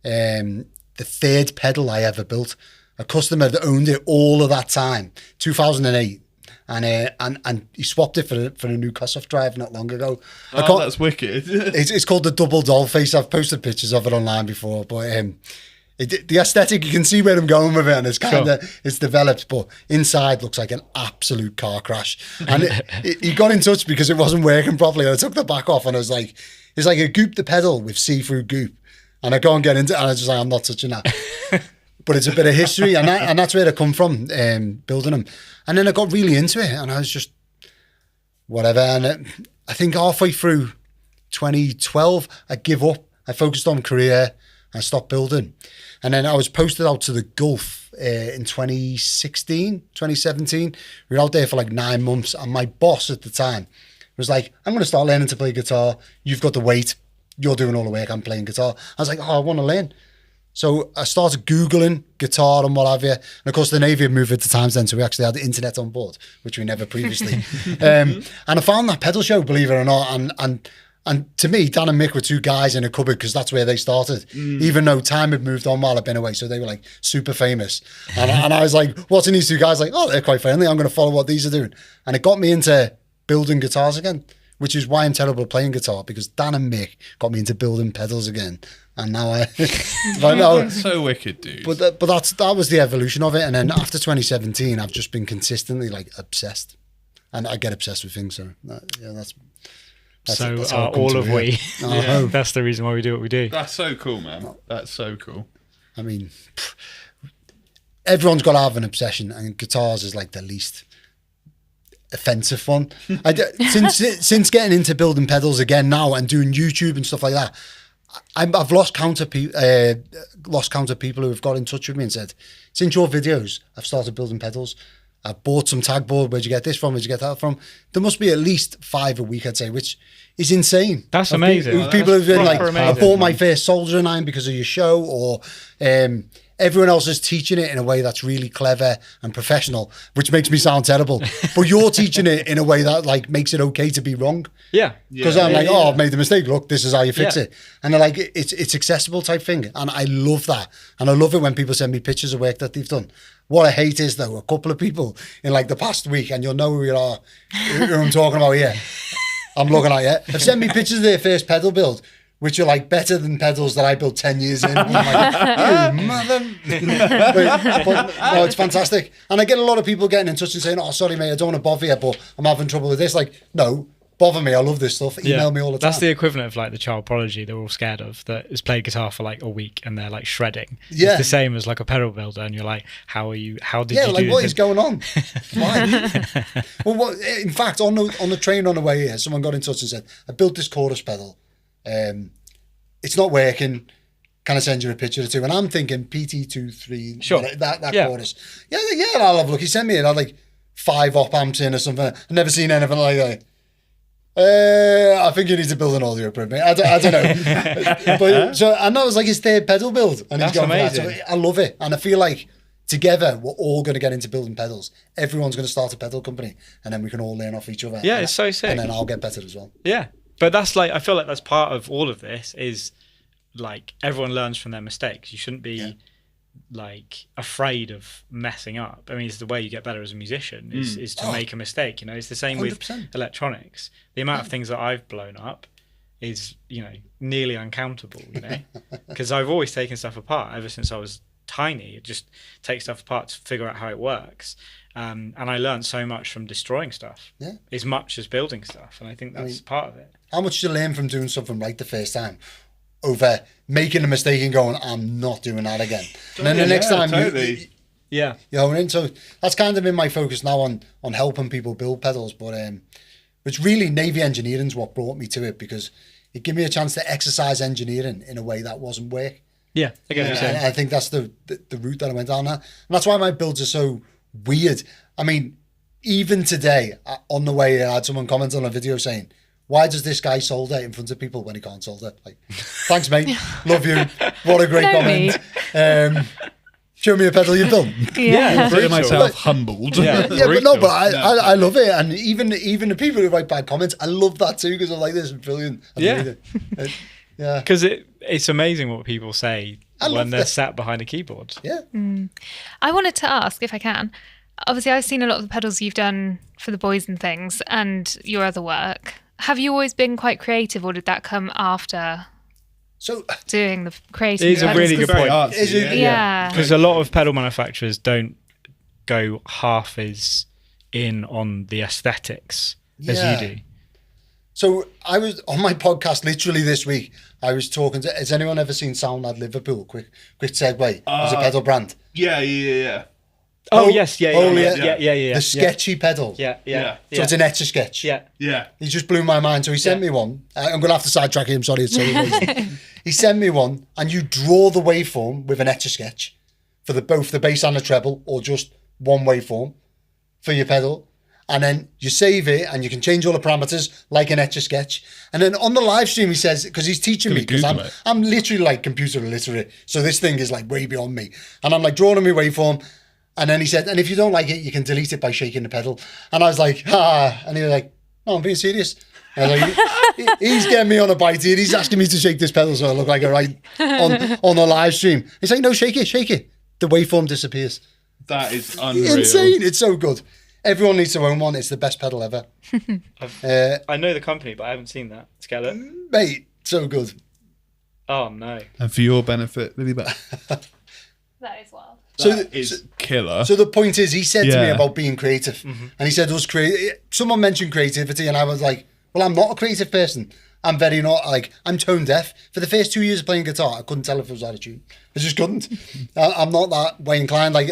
the 3rd pedal I ever built. A customer that owned it all of that time, 2008. And he swapped it for a new Kossoff drive not long ago. Oh, that's wicked. It's called the Double Doll Face. I've posted pictures of it online before, but the aesthetic, you can see where I'm going with it, and it's developed, but inside looks like an absolute car crash. And he got in touch because it wasn't working properly. And I took the back off, and I was like, it's like a goop the pedal with see-through goop, and I can't get into it. And I was just like, I'm not touching that. But it's a bit of history, and that's where I come from, building them. And then I got really into it, and I was just whatever. And I think halfway through 2012, I give up. I focused on career. I stopped building. And then I was posted out to the Gulf in 2017. We were out there for like 9 months, and my boss at the time was like, I'm going to start learning to play guitar. You've got the weight. you're doing all the work, I'm playing guitar. I was like, oh, I want to learn. So I started Googling guitar and what have you. And of course, the Navy had moved at the times then, so we actually had the internet on board, which we never previously. And I found that pedal show, believe it or not. And to me, Dan and Mick were two guys in a cupboard because that's where they started, even though time had moved on while I'd been away. So they were like super famous. And I was like, watching these two guys, like, oh, they're quite friendly. I'm going to follow what these are doing. And it got me into building guitars again, which is why I'm terrible at playing guitar, because Dan and Mick got me into building pedals again. And now I know. So wicked, dude. But that was the evolution of it. And then after 2017, I've just been consistently like obsessed. And I get obsessed with things. So that's so that's how it all comes of to we. Yeah. That's the reason why we do what we do. That's so cool, man. That's so cool. I mean, everyone's got to have an obsession, and guitars is like the least offensive one. Since getting into building pedals again now and doing YouTube and stuff like that, I've lost count of people who have got in touch with me and said, since your videos, I've started building pedals. I've bought some tag board. Where'd you get this from? Where'd you get that from? There must be at least 5 a week, I'd say, which is insane. That's amazing. People have been like, amazing, I bought my first soldering iron because of your show, or everyone else is teaching it in a way that's really clever and professional, which makes me sound terrible. But you're teaching it in a way that like makes it okay to be wrong. Yeah. Because I'm like, oh, I've made the mistake. Look, this is how you fix it. And they're like, it's accessible type thing. And I love that. And I love it when people send me pictures of work that they've done. What I hate is, though, a couple of people in like the past week, and you'll know who you are, who I'm talking about here. I'm looking at you. Have sent me pictures of their first pedal build, which are like better than pedals that I built 10 years in. I'm like, you mother. but no, it's fantastic. And I get a lot of people getting in touch and saying, oh, sorry, mate, I don't want to bother you, but I'm having trouble with this. Like, no, bother me. I love this stuff. Email me all the time. That's the equivalent of like the child prodigy they're all scared of, that has played guitar for like a week and they're like shredding. Yeah. It's the same as like a pedal builder, and you're like, how did you do like, what this? is going on? Why? Well, in fact, on the train on the way here, someone got in touch and said, I built this chorus pedal. It's not working. Can I send you a picture or two? And I'm thinking PT23, sure, that chorus. Yeah, I'll have a look. He sent me it. I had like 5 op amps in or something. I've never seen anything like that. I think you need to build an audio print, mate. I don't know. But so, and that was like his third pedal build, and that's he's gone amazing. for that. So I love it, and I feel like together we're all going to get into building pedals. Everyone's going to start a pedal company, and then we can all learn off each other. Yeah, it's so sick. And then I'll get better as well. Yeah, but that's like, I feel like that's part of all of this, is like everyone learns from their mistakes. You shouldn't be like afraid of messing up. I mean, it's the way you get better as a musician is to make a mistake. You know, it's the same 100%. with electronics. The amount of things that I've blown up is, you know, nearly uncountable, you know, because I've always taken stuff apart ever since I was tiny. Just take stuff apart to figure out how it works. And I learned so much from destroying stuff as much as building stuff. And I think that's part of it. How much do you learn from doing something right the first time over making a mistake and going, I'm not doing that again? And then the next time you know, and so that's kind of been my focus now on helping people build pedals. But it's really Navy engineering's what brought me to it, because it gave me a chance to exercise engineering in a way that wasn't work. Yeah, I get what you're saying. I think that's the route that I went down there. And that's why my builds are so weird. I mean, even today, on the way, I had someone comment on a video saying, why does this guy solder in front of people when he can't solder? Like, thanks, mate. Love you. What a great comment. Show me a pedal you've done. Yeah, feel myself humbled. But I love it. And even the people who write bad comments, I love that too, because I'm like, this is brilliant. Because it's amazing what people say when they're sat behind a keyboard. Yeah. I wanted to ask, if I can, obviously I've seen a lot of the pedals you've done for the boys and things and your other work. Have you always been quite creative, or did that come after doing the creative? It's a really good point. Yeah. Because a lot of pedal manufacturers don't go half as in on the aesthetics as you do. So I was on my podcast literally this week. I was talking to, has anyone ever seen Soundlad Liverpool? Quick segue. It's a pedal brand. Yeah. Oh, yes, yeah. The sketchy pedal. Yeah. So it's an Etch-a-Sketch. Yeah. He just blew my mind. So he sent me one. I'm going to have to sidetrack him. Sorry, it's so amazing. He sent me one, and you draw the waveform with an Etch-a-Sketch for both the bass and the treble, or just one waveform for your pedal. And then you save it and you can change all the parameters like an Etch-a-Sketch. And then on the live stream, he says, because he's teaching me, because I'm literally like computer illiterate. So this thing is like way beyond me. And I'm like drawing on my waveform. And then he said, and if you don't like it, you can delete it by shaking the pedal. And I was like, and he was like, no, I'm being serious. I was like, he's getting me on a bite here. He's asking me to shake this pedal so I look like a right on the live stream. He's like, no, shake it. The waveform disappears. That is unreal. Insane. It's so good. Everyone needs to own one. It's the best pedal ever. I know the company, but I haven't seen that. Skelet. Mate, so good. Oh, no. And for your benefit, Lily Bat. That is wild. That is killer. So the point is, he said to me about being creative. And he said, someone mentioned creativity, and I was like, well, I'm not a creative person. I'm very not, like, I'm tone deaf. For the first 2 years of playing guitar, I couldn't tell if it was out of tune. I just couldn't. I'm not that way inclined. Like,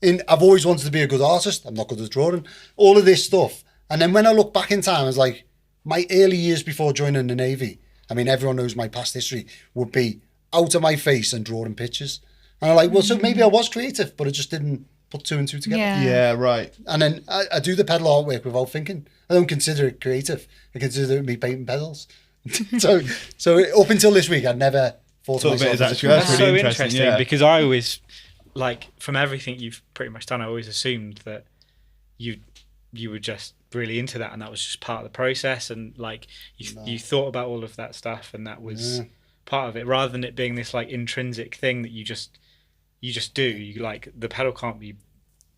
I've always wanted to be a good artist. I'm not good at drawing. All of this stuff. And then when I look back in time, I was like, my early years before joining the Navy, I mean, everyone knows my past history, would be out of my face and drawing pictures. And I'm like, well, so maybe I was creative, but I just didn't put two and two together. Yeah, right. And then I do the pedal artwork without thinking. I don't consider it creative. I consider it me painting pedals. so up until this week, I'd never thought of myself as a creative. That's so interesting because I always, like, from everything you've pretty much done, I always assumed that you were just really into that and that was just part of the process, and like you thought about all of that stuff and that was part of it, rather than it being this like intrinsic thing that you just do. You like, the pedal can't be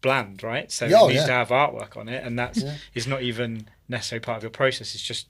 bland, right? So it needs to have artwork on it, and that's is not even necessarily part of your process. It's just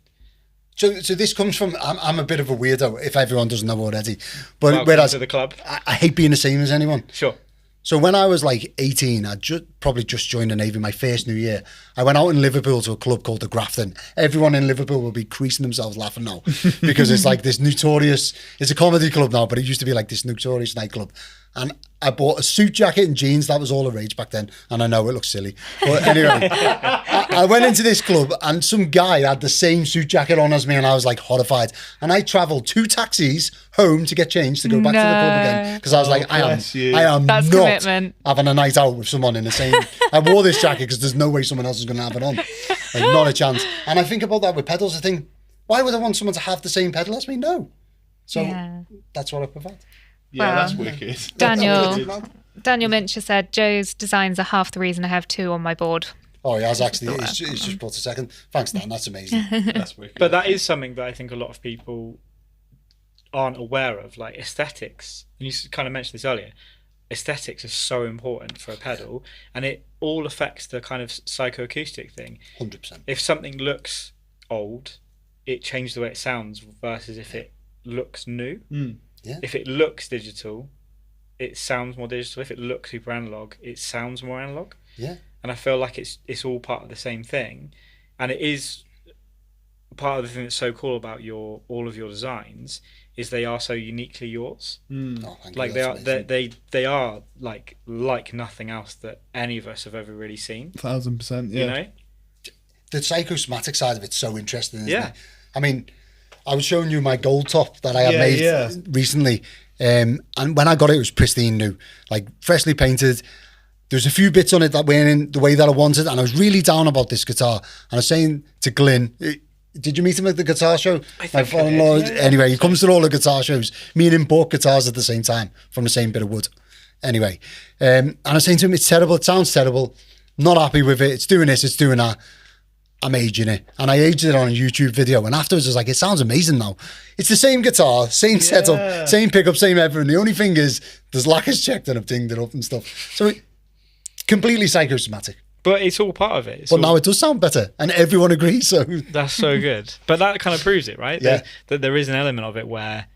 so this comes from, I'm a bit of a weirdo, if everyone doesn't know already, but welcome whereas to the club. I hate being the same as anyone. Sure. So when I was like 18, I probably just joined the Navy, my first New Year. I went out in Liverpool to a club called the Grafton. Everyone in Liverpool will be creasing themselves laughing now because it's like this notorious, it's a comedy club now, but it used to be like this notorious nightclub. And I bought a suit jacket and jeans. That was all the rage back then. And I know it looks silly. But anyway, I went into this club and some guy had the same suit jacket on as me, and I was like horrified. And I travelled 2 taxis home to get changed to go back to the club again. Because I was like, I am That's not commitment. having a night out with someone in the same... I wore this jacket because there's no way someone else is going to have it on. Like, not a chance. And I think about that with pedals. I think, why would I want someone to have the same pedal as me? No. So that's what I provide. Yeah, Well, that's wicked. Daniel Mincher said, Joe's designs are half the reason I have 2 on my board. Oh, yeah, I was actually... It's just brought a second. Thanks, Dan. That's amazing. That's wicked. But that is something that I think a lot of people aren't aware of, like aesthetics. And you kind of mentioned this earlier. Aesthetics are so important for a pedal, and it all affects the kind of psychoacoustic thing. 100%. If something looks old, it changes the way it sounds versus if it looks new. Yeah. If it looks digital, it sounds more digital. If it looks super analog, it sounds more analog. Yeah. And I feel like it's all part of the same thing, and it is part of the thing that's so cool about all of your designs is they are so uniquely yours. Oh, like they are like nothing else that any of us have ever really seen. 1000%. Yeah. You know, the psychosomatic side of it's so interesting, isn't Yeah. it? I mean, I was showing you my gold top that I had made recently, and when I got it, it was pristine new, like freshly painted. There's a few bits on it that weren't in the way that I wanted, and I was really down about this guitar. And I was saying to Glyn, did you meet him at the guitar show? My father-in-law. Anyway, he comes to all the guitar shows. Me and him bought guitars at the same time from the same bit of wood. Anyway, and I was saying to him, it's terrible. It sounds terrible. Not happy with it. It's doing this. It's doing that. I'm aging it. And I aged it on a YouTube video. And afterwards, I was like, it sounds amazing now. It's the same guitar, same setup, same pickup, same everything. The only thing is, there's lacquers checked and I've dinged it up and stuff. So completely psychosomatic. but it's all part of it. But now it does sound better, and everyone agrees. So that's so good. But that kind of proves it, right? Yeah. That there is an element of it where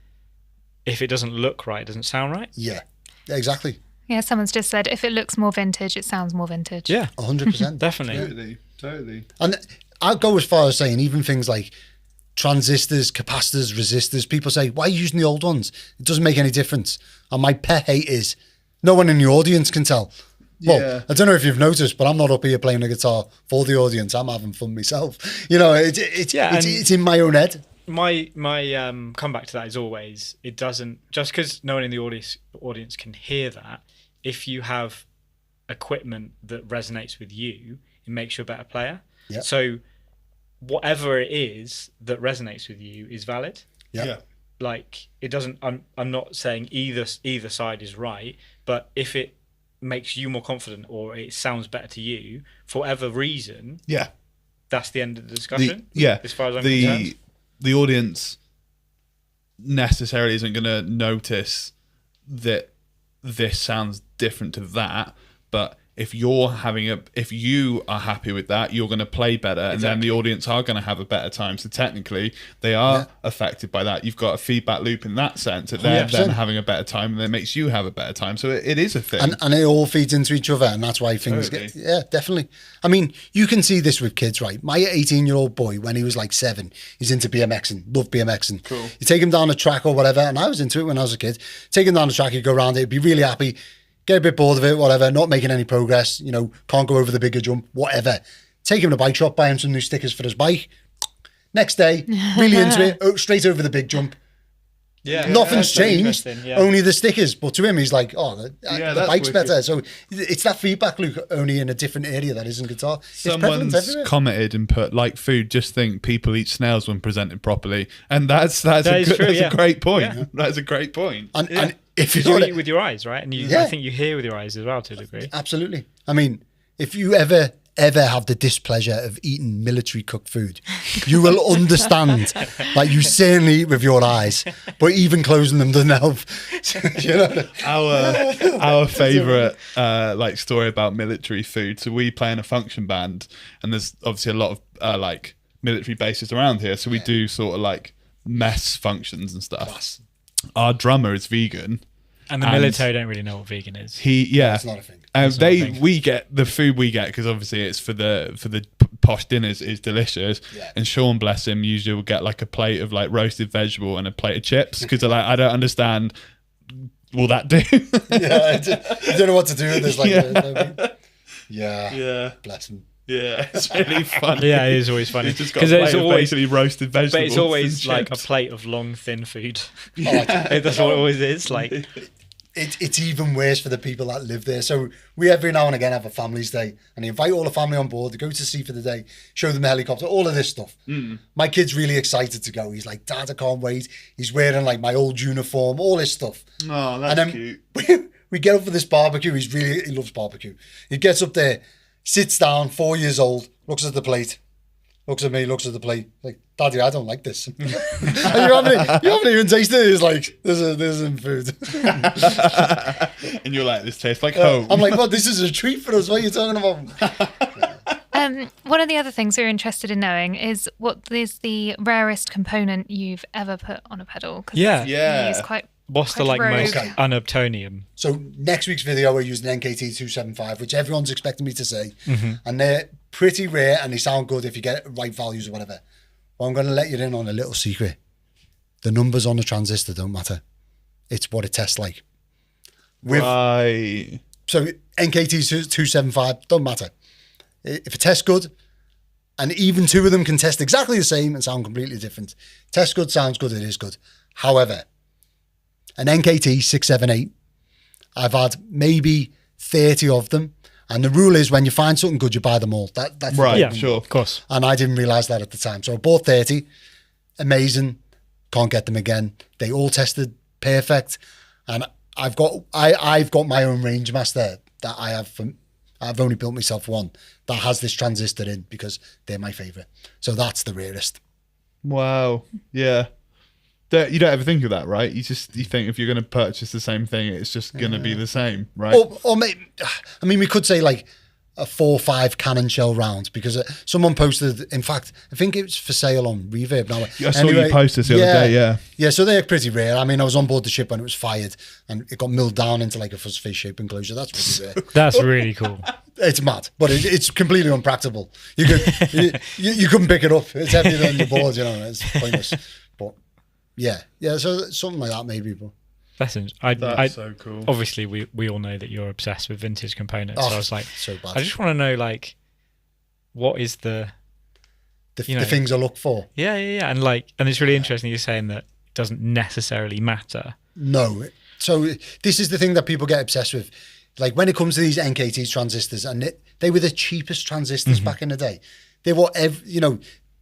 if it doesn't look right, it doesn't sound right. yeah, exactly. Yeah, someone's just said, if it looks more vintage, it sounds more vintage. Yeah, 100%. definitely. Totally. And I'd go as far as saying even things like transistors, capacitors, resistors, people say, why are you using the old ones? It doesn't make any difference. And my pet hate is no one in the audience can tell. Well, Yeah. I don't know if you've noticed, but I'm not up here playing the guitar for the audience. I'm having fun myself. You know, it's in my own head. My comeback to that is always, it doesn't, just because no one in the audience can hear that, if you have equipment that resonates with you, it makes you a better player. Yep. So whatever it is that resonates with you is valid. Yep. Yeah. Like it doesn't. I'm not saying either side is right, but if it makes you more confident or it sounds better to you for whatever reason, Yeah. that's the end of the discussion. Yeah. As far as I'm concerned. The audience necessarily isn't going to notice that this sounds different to that, but if you are happy with that, you're going to play better, and then the audience are going to have a better time. So technically, they are affected by that. You've got a feedback loop in that sense that they're then having a better time, and that makes you have a better time. So it is a thing, and it all feeds into each other, and that's why things Totally. get definitely. I mean, you can see this with kids, right? My 18-year-old boy, when he was like 7, he's into BMXing, loved BMXing. Cool. You take him down the track or whatever, and I was into it when I was a kid. Take him down the track, he'd go around it, he'd be really happy. Get a bit bored of it, whatever, not making any progress, can't go over the bigger jump, whatever. Take him to a bike shop, buy him some new stickers for his bike. Next day, really into it, straight over the big jump. Yeah, Nothing's that's really changed, interesting, yeah. only the stickers. But to him, he's like, the that's bike's wicked. better. So it's that feedback loop, only in a different area that isn't guitar. It's prevalent someone's everywhere. commented and put, like food, just think people eat snails when presented properly, and that's That is true, a great point. Yeah. That's a great point. And if Because you you eat with your eyes, right? And I think you hear with your eyes as well to a degree. absolutely. I mean, if you ever have the displeasure of eating military cooked food, you will understand. Like, you certainly eat with your eyes, but even closing them doesn't help. Our favorite story about military food. So we play in a function band, and there's obviously a lot of military bases around here. So we do sort of like mess functions and stuff. Our drummer is vegan. And the military don't really know what vegan is. It's not a thing. We get the food we get because obviously it's for the posh dinners is delicious. Yeah. And Sean, bless him, usually will get like a plate of like roasted vegetable and a plate of chips because they're like, I don't understand. Will that do? I don't know what to do with this. Like, Yeah. Bless him. Yeah, it's really funny. Yeah, it is always funny. It's just got a plate of basically roasted vegetables. But it's always and like a chips. plate of long, thin food. Oh, That's what it always is. Like, it's even worse for the people that live there. So we every now and again have a family's day, and they invite all the family on board to go to sea for the day, show them the helicopter, all of this stuff. My kid's really excited to go. He's like, Dad, I can't wait. He's wearing like my old uniform, all this stuff. Oh, that's and then cute. we get up for this barbecue. He loves barbecue. He gets up there, sits down, 4 years old, looks at the plate, looks at me, looks at the plate, like, Daddy, I don't like this. And you haven't even tasted it. He's like, there's some food. And you're like, this tastes like home. I'm like, what? This is a treat for us. What are you talking about? One of the other things we're interested in knowing is what is the rarest component you've ever put on a pedal? 'Cause Yeah. Yeah. you use quite What's the quite most rogue. unobtainium? So next week's video, we're using an NKT 275, which everyone's expecting me to say. And they're pretty rare, and they sound good if you get right values or whatever. Well, I'm going to let you in on a little secret. The numbers on the transistor don't matter. It's what it tests like. Right. So NKT 275 don't matter. If it tests good, and even two of them can test exactly the same and sound completely different. Tests good, sounds good, it is good. However, an NKT 678, I've had maybe 30 of them. And the rule is when you find something good, you buy them all. That's Right, Yeah, sure. of course. And I didn't realise that at the time. So I bought 30. Amazing. Can't get them again. They all tested perfect. And I've got my own range master that I've only built myself one that has this transistor in because they're my favourite. So that's the rarest. Wow. Yeah. You don't ever think of that, right? You think if you're going to purchase the same thing, it's just going to be the same, right? Or maybe, I mean, we could say like a 4 or 5 cannon shell round because someone posted, in fact, I think it was for sale on Reverb now. I saw you post this the other day, yeah. Yeah, so they're pretty rare. I mean, I was on board the ship when it was fired and it got milled down into like a fuzz face shape enclosure. That's pretty rare. That's really cool. It's mad, but it's completely unpractical. You couldn't pick it up. It's heavier than your board, it's pointless. But yeah, so something like that maybe. But That's so cool. Obviously, we all know that you're obsessed with vintage components. So I was like, so bad. I just want to know, like, what is the things I look for. Yeah, and it's really interesting you're saying that it doesn't necessarily matter. No. So this is the thing that people get obsessed with. Like when it comes to these NKT transistors, and they were the cheapest transistors back in the day. they were,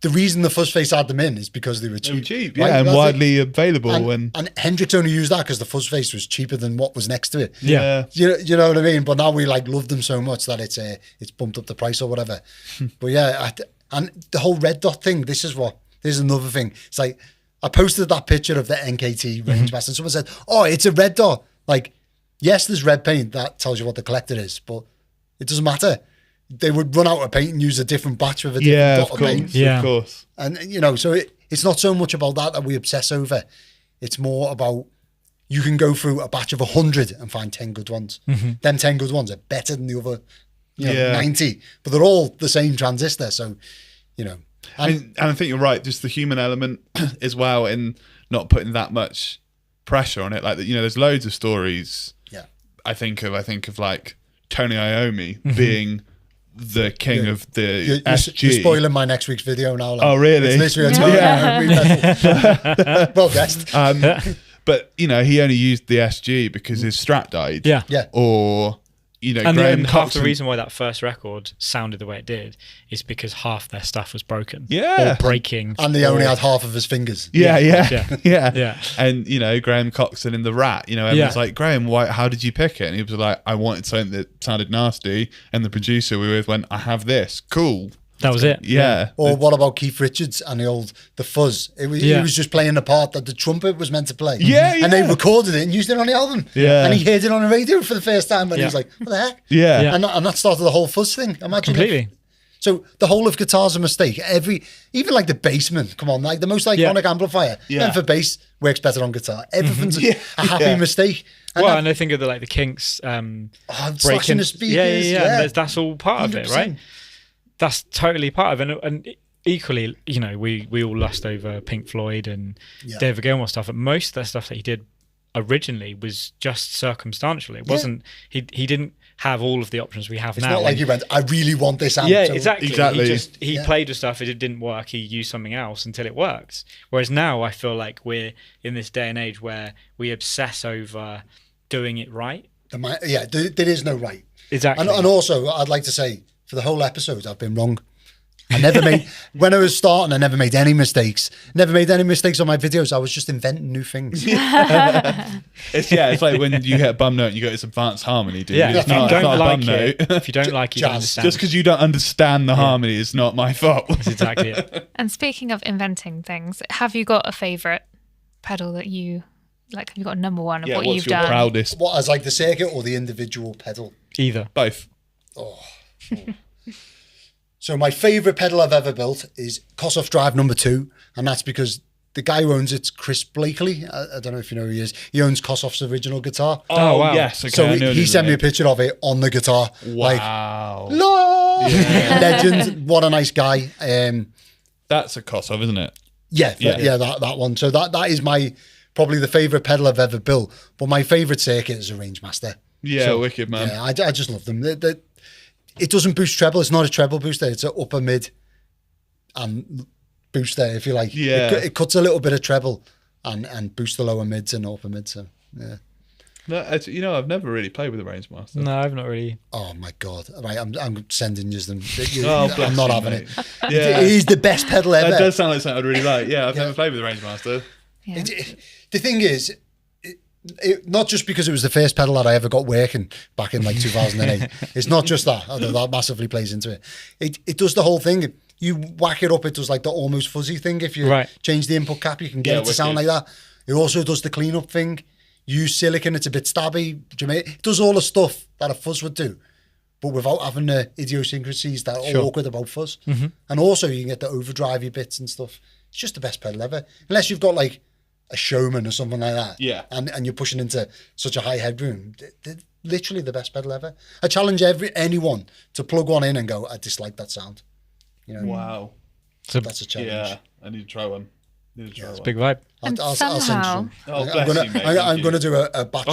the reason the Fuzz Face had them in is because they were cheap. They were cheap, right? yeah, and That's widely available. and Hendrix only used that because the Fuzz Face was cheaper than what was next to it. Yeah. You know what I mean? But now we like love them so much that it's bumped up the price or whatever. But yeah, and the whole red dot thing, this is another thing. It's like, I posted that picture of the NKT Rangemaster and someone said, oh, it's a red dot. Like, yes, there's red paint. That tells you what the collector is, but it doesn't matter. They would run out of paint and use a different batch with a different dot of paint. Yeah. Of course. And, so it's not so much about that we obsess over. It's more about you can go through a batch of 100 and find 10 good ones. Them 10 good ones are better than the other 90, but they're all the same transistor. So, And I think you're right. Just the human element as well, in not putting that much pressure on it. Like, there's loads of stories. Yeah. I think of like Tony Iommi being the king of the SG. You're spoiling my next week's video now. Like, Oh, really? It's literally a Tony Iommi. Well guessed. But he only used the SG because his Strat died. Yeah. Yeah. Or And Graham half the Coxon- reason why that first record sounded the way it did is because half their stuff was broken. Yeah. Or breaking. And they only had half of his fingers. Yeah. Yeah. And Graham Coxon in the Rat, everyone's like, Graham, how did you pick it? And he was like, I wanted something that sounded nasty, and the producer we were with went, I have this, cool. That was it. Yeah. Or what about Keith Richards and the Fuzz? He was just playing the part that the trumpet was meant to play. Yeah, And they recorded it and used it on the album. Yeah. And he heard it on the radio for the first time and he was like, what the heck? Yeah. And that started the whole Fuzz thing. Imagine Completely. So the whole of guitar's a mistake. Even like the Bassman, come on, like the most iconic amplifier. Yeah. And for bass, works better on guitar. Everything's a happy mistake. And And I think of the Kinks slashing breaking the speakers. Yeah. That's all part of it, 100%. right? That's totally part of it. And equally, we all lust over Pink Floyd and David Gilmour stuff. But most of the stuff that he did originally was just circumstantial. It wasn't. He didn't have all of the options we have It's now. not like he went, I really want this amp. Yeah, so- exactly. He played with stuff. It didn't work. He used something else until it works. Whereas now, I feel like we're in this day and age where we obsess over doing it right. There is no right. Exactly. And also, I'd like to say, for the whole episode, I've been wrong. I never made, when I was starting, I never made any mistakes. Never made any mistakes on my videos. I was just inventing new things. It's like when you hit a bum note and you go, it's advanced harmony, dude. Yeah, It's if you not don't a bum like note. it, if you don't like it, you don't Jazz. understand. Just because you don't understand the harmony is not my fault. That's exactly it. And speaking of inventing things, have you got a favourite pedal that you like? Have you got a number one of Yeah, what what's you've your done? proudest? What, as like the circuit or the individual pedal? Either. Both. So my favourite pedal I've ever built is Kossoff Drive number 2. And that's because the guy who owns it's Chris Blakely. I don't know if you know who he is. He owns Kossoff's original guitar. Oh, wow. yes. Okay, So I know he his sent me a name. picture of it on the guitar. Wow. Like, Lord! Legend. What a nice guy. That's a Kossoff, isn't it? That one. So that is my probably the favourite pedal I've ever built. But my favourite circuit is a Rangemaster. Yeah, wicked, man. Yeah, I just love them. It doesn't boost treble. It's not a treble booster. It's an upper mid and booster, if you like. Yeah. It cuts a little bit of treble and boosts the lower mids and upper mids. So, yeah. No, I've never really played with a Rangemaster. No, I've not really. Oh my god! Right, I'm sending you them. Oh, bless I'm not you, having mate. it. Yeah. It is the best pedal ever. That does sound like something I'd really like. Yeah, I've never played with a Rangemaster. Yeah. The thing is, not just because it was the first pedal that I ever got working back in like 2008. It's not just that, although that massively plays into it. It does the whole thing. You whack it up, it does like the almost fuzzy thing. If you change the input cap, you can get it to sound like that. It also does the cleanup thing. Use silicon, it's a bit stabby. It does all the stuff that a fuzz would do, but without having the idiosyncrasies that are awkward about fuzz. Mm-hmm. And also you can get the overdrivey bits and stuff. It's just the best pedal ever. Unless you've got like a Showman or something like that. Yeah. And you're pushing into such a high headroom. They're literally the best pedal ever. I challenge anyone to plug one in and go, I dislike that sound. Wow. That's a challenge. Yeah, I need to try one. It's a big vibe. And I'll send you somehow- some. Oh, bless you, mate. I'm Thank going to you. do a batch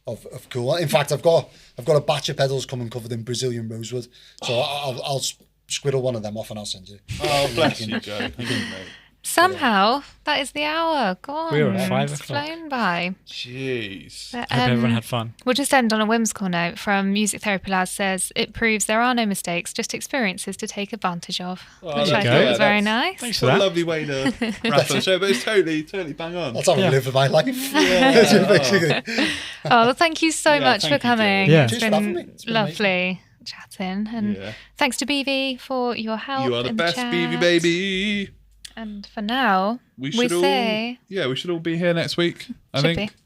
of cool. In fact, I've got a batch of pedals coming covered in Brazilian rosewood. So I'll squiddle one of them off and I'll send you. Oh, bless you, Joe. Thank you, mate. Somehow, that is the hour. Gone. We're at 5 It's o'clock. flown by. Jeez. But, Hope everyone had fun. We'll just end on a whimsical note from Music Therapy Lad says, it proves there are no mistakes, just experiences to take advantage of. Oh, Which there I you thought go. was very That's- nice. Thanks It's for a that. lovely way to wrap the show, but it's totally bang on. That's how I Yeah. live my life. Yeah. Basically. Oh, well, thank you so Yeah, much thank for you, Joe. coming. Yeah. It's Cheers for having me. been It's been lovely chatting. And Yeah. thanks to BV for your help. You are the in best, chat. BB baby. And for now, We we should all, say we should all be here next week. I should think. be.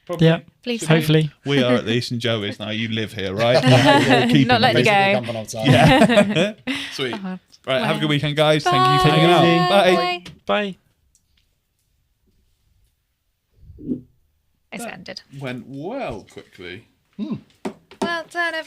Probably. Yeah. Please Hopefully. We are at least, and Joe is now. You live here, right? Keep Not letting you Basically go. camping outside. Yeah. Sweet. Oh, Right. Have a well. good weekend, guys. Thank you for Bye. hanging out. Take it Bye. Bye. Bye. It's ended. Went well quickly. Well done, everyone.